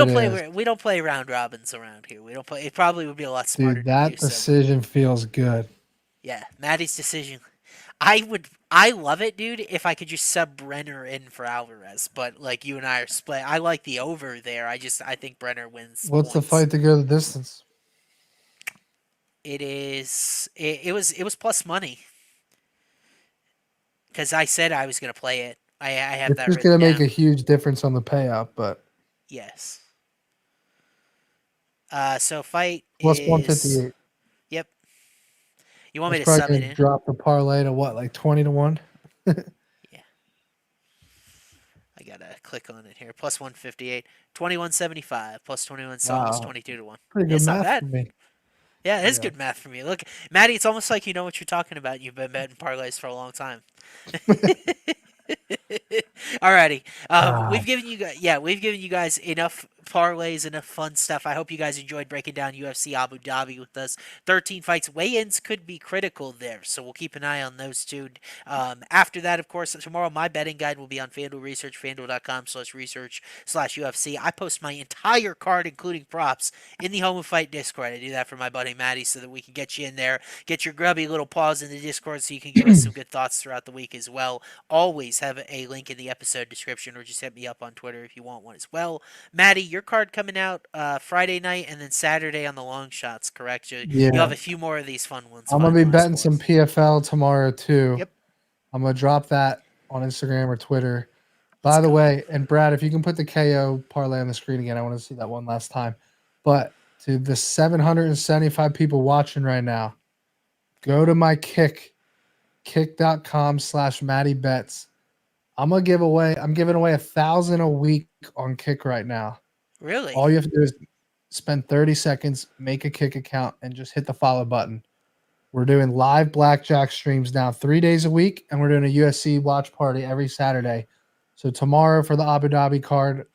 Speaker 4: don't play round robins around here. We don't play. It probably would be a lot smarter.
Speaker 2: Dude, that
Speaker 4: to do so.
Speaker 2: decision feels good.
Speaker 4: Yeah, Matty's decision. I love it, dude, if I could just sub Brenner in for Alvarez, but like you and I are split. I like the over there. I think Brenner wins.
Speaker 2: What's the
Speaker 4: points.
Speaker 2: fight to go the distance?
Speaker 4: It was plus money. Because I said I was gonna play it. I have
Speaker 2: It's
Speaker 4: that
Speaker 2: just
Speaker 4: written
Speaker 2: gonna make
Speaker 4: down.
Speaker 2: a huge difference on the payout, but
Speaker 4: Yes. So fight
Speaker 2: plus
Speaker 4: is
Speaker 2: 158.
Speaker 4: Yep. You want me
Speaker 2: That's
Speaker 4: to
Speaker 2: probably
Speaker 4: sub it
Speaker 2: gonna
Speaker 4: in?
Speaker 2: drop the parlay to what, like 20-1?
Speaker 4: Yeah. I gotta click on it here. Plus 158. 21.75 plus 21, so almost
Speaker 2: Wow.
Speaker 4: 22 to 1.
Speaker 2: Pretty good
Speaker 4: It's not
Speaker 2: math
Speaker 4: bad.
Speaker 2: for me.
Speaker 4: Yeah, it is
Speaker 2: Yeah.
Speaker 4: good math for me. Look, Matty, it's almost like you know what you're talking about. You've been betting parlays for a long time. Alrighty, we've given you guys enough parlays, enough fun stuff. I hope you guys enjoyed breaking down UFC Abu Dhabi with us. 13 fights, weigh-ins could be critical there, so we'll keep an eye on those too. After that, of course, tomorrow my betting guide will be on FanDuel Research, FanDuel.com/research/UFC. I post my entire card, including props, in the Home of Fight Discord. I do that for my buddy Matty so that we can get you in there, get your grubby little paws in the Discord so you can give us some good thoughts throughout the week as well. Always have a link in the episode description, or just hit me up on Twitter if you want one as well. Matty, your card coming out Friday night and then Saturday on the long shots, correct? You'll have a few more of these fun ones.
Speaker 2: I'm gonna be betting some PFL tomorrow too.
Speaker 4: Yep.
Speaker 2: I'm gonna drop that on Instagram or Twitter.
Speaker 4: Let's
Speaker 2: By the
Speaker 4: go.
Speaker 2: way, and Brad, if you can put the KO parlay on the screen again, I want to see that one last time. But to the 775 people watching right now, go to my kick.com/Mattybetts. I'm giving away 1,000 a week on Kick right now.
Speaker 4: Really?
Speaker 2: All you have to do is spend 30 seconds, make a Kick account, and just hit the follow button. We're doing live blackjack streams now 3 days a week, and we're doing a UFC watch party every Saturday. So tomorrow for the Abu Dhabi card,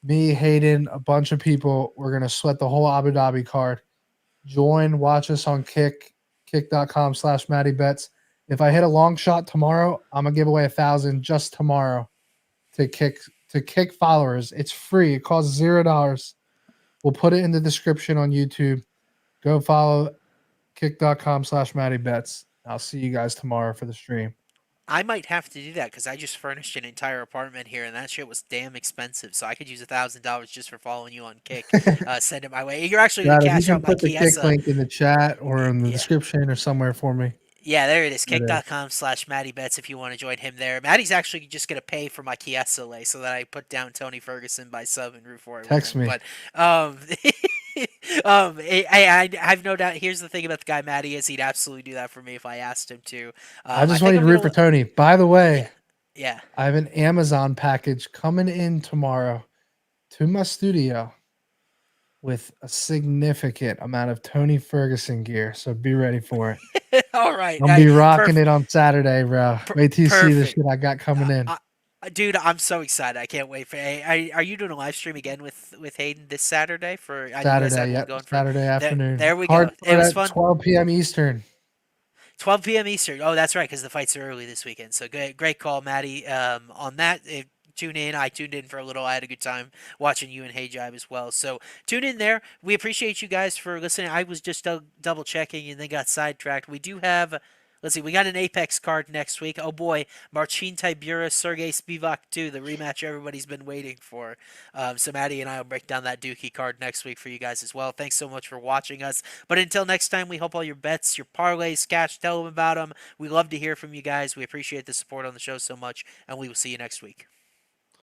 Speaker 2: me, Hayden, a bunch of people, we're going to sweat the whole Abu Dhabi card. Join, watch us on kick.com/Mattybetts. If I hit a long shot tomorrow, I'm going to give away 1,000 just tomorrow to Kick followers. It's free. It costs $0. We'll put it in the description on YouTube. Go follow kick.com/Mattybetts. I'll see you guys tomorrow for the stream.
Speaker 4: I might have to do that because I just furnished an entire apartment here, and that shit was damn expensive. So I could use $1,000 just for following you on Kick. Send it my way. You're actually going
Speaker 2: Brad,
Speaker 4: to
Speaker 2: if you
Speaker 4: cash
Speaker 2: can
Speaker 4: out my
Speaker 2: put the Kick
Speaker 4: Chiesa.
Speaker 2: link in the chat or in the
Speaker 4: Yeah.
Speaker 2: description or somewhere for me.
Speaker 4: Yeah, there it is.
Speaker 2: There it is.
Speaker 4: Kick.com/Mattybetts if you want to join him there. Maddie's actually just going to pay for my Chiesa lay so that I put down Tony Ferguson by sub and root for it.
Speaker 2: Text me.
Speaker 4: But I have no doubt. Here's the thing about the guy Matty is he'd absolutely do that for me if I asked him to.
Speaker 2: I just
Speaker 4: think
Speaker 2: want you
Speaker 4: I'm
Speaker 2: to root
Speaker 4: gonna
Speaker 2: for Tony. By the way,
Speaker 4: Yeah.
Speaker 2: I have an Amazon package coming in tomorrow to my studio with a significant amount of Tony Ferguson gear. So be ready for it.
Speaker 4: All right.
Speaker 2: I'll be rocking it on Saturday, bro. Wait till you see the
Speaker 4: perfect.
Speaker 2: shit I got coming in.
Speaker 4: Dude, I'm so excited. I can't wait for. Are you doing a live stream again with Hayden this Saturday for
Speaker 2: Saturday, yep. Saturday afternoon.
Speaker 4: There we
Speaker 2: Hard
Speaker 4: go. It was
Speaker 2: at
Speaker 4: fun.
Speaker 2: 12 p.m. Eastern.
Speaker 4: 12 p.m. Eastern. Oh, that's right, because the fights are early this weekend. So great call, Maddie. On that, tune in. I tuned in for a little. I had a good time watching you and Hey Jive as well. So tune in there. We appreciate you guys for listening. I was just double checking and then got sidetracked. We do have. Let's see, we got an Apex card next week. Oh boy, Marcin Tybura, Sergey Spivak 2, the rematch everybody's been waiting for. So Maddie and I will break down that Dookie card next week for you guys as well. Thanks so much for watching us. But until next time, we hope all your bets, your parlays, cash, tell them about them. We love to hear from you guys. We appreciate the support on the show so much, and we will see you next week.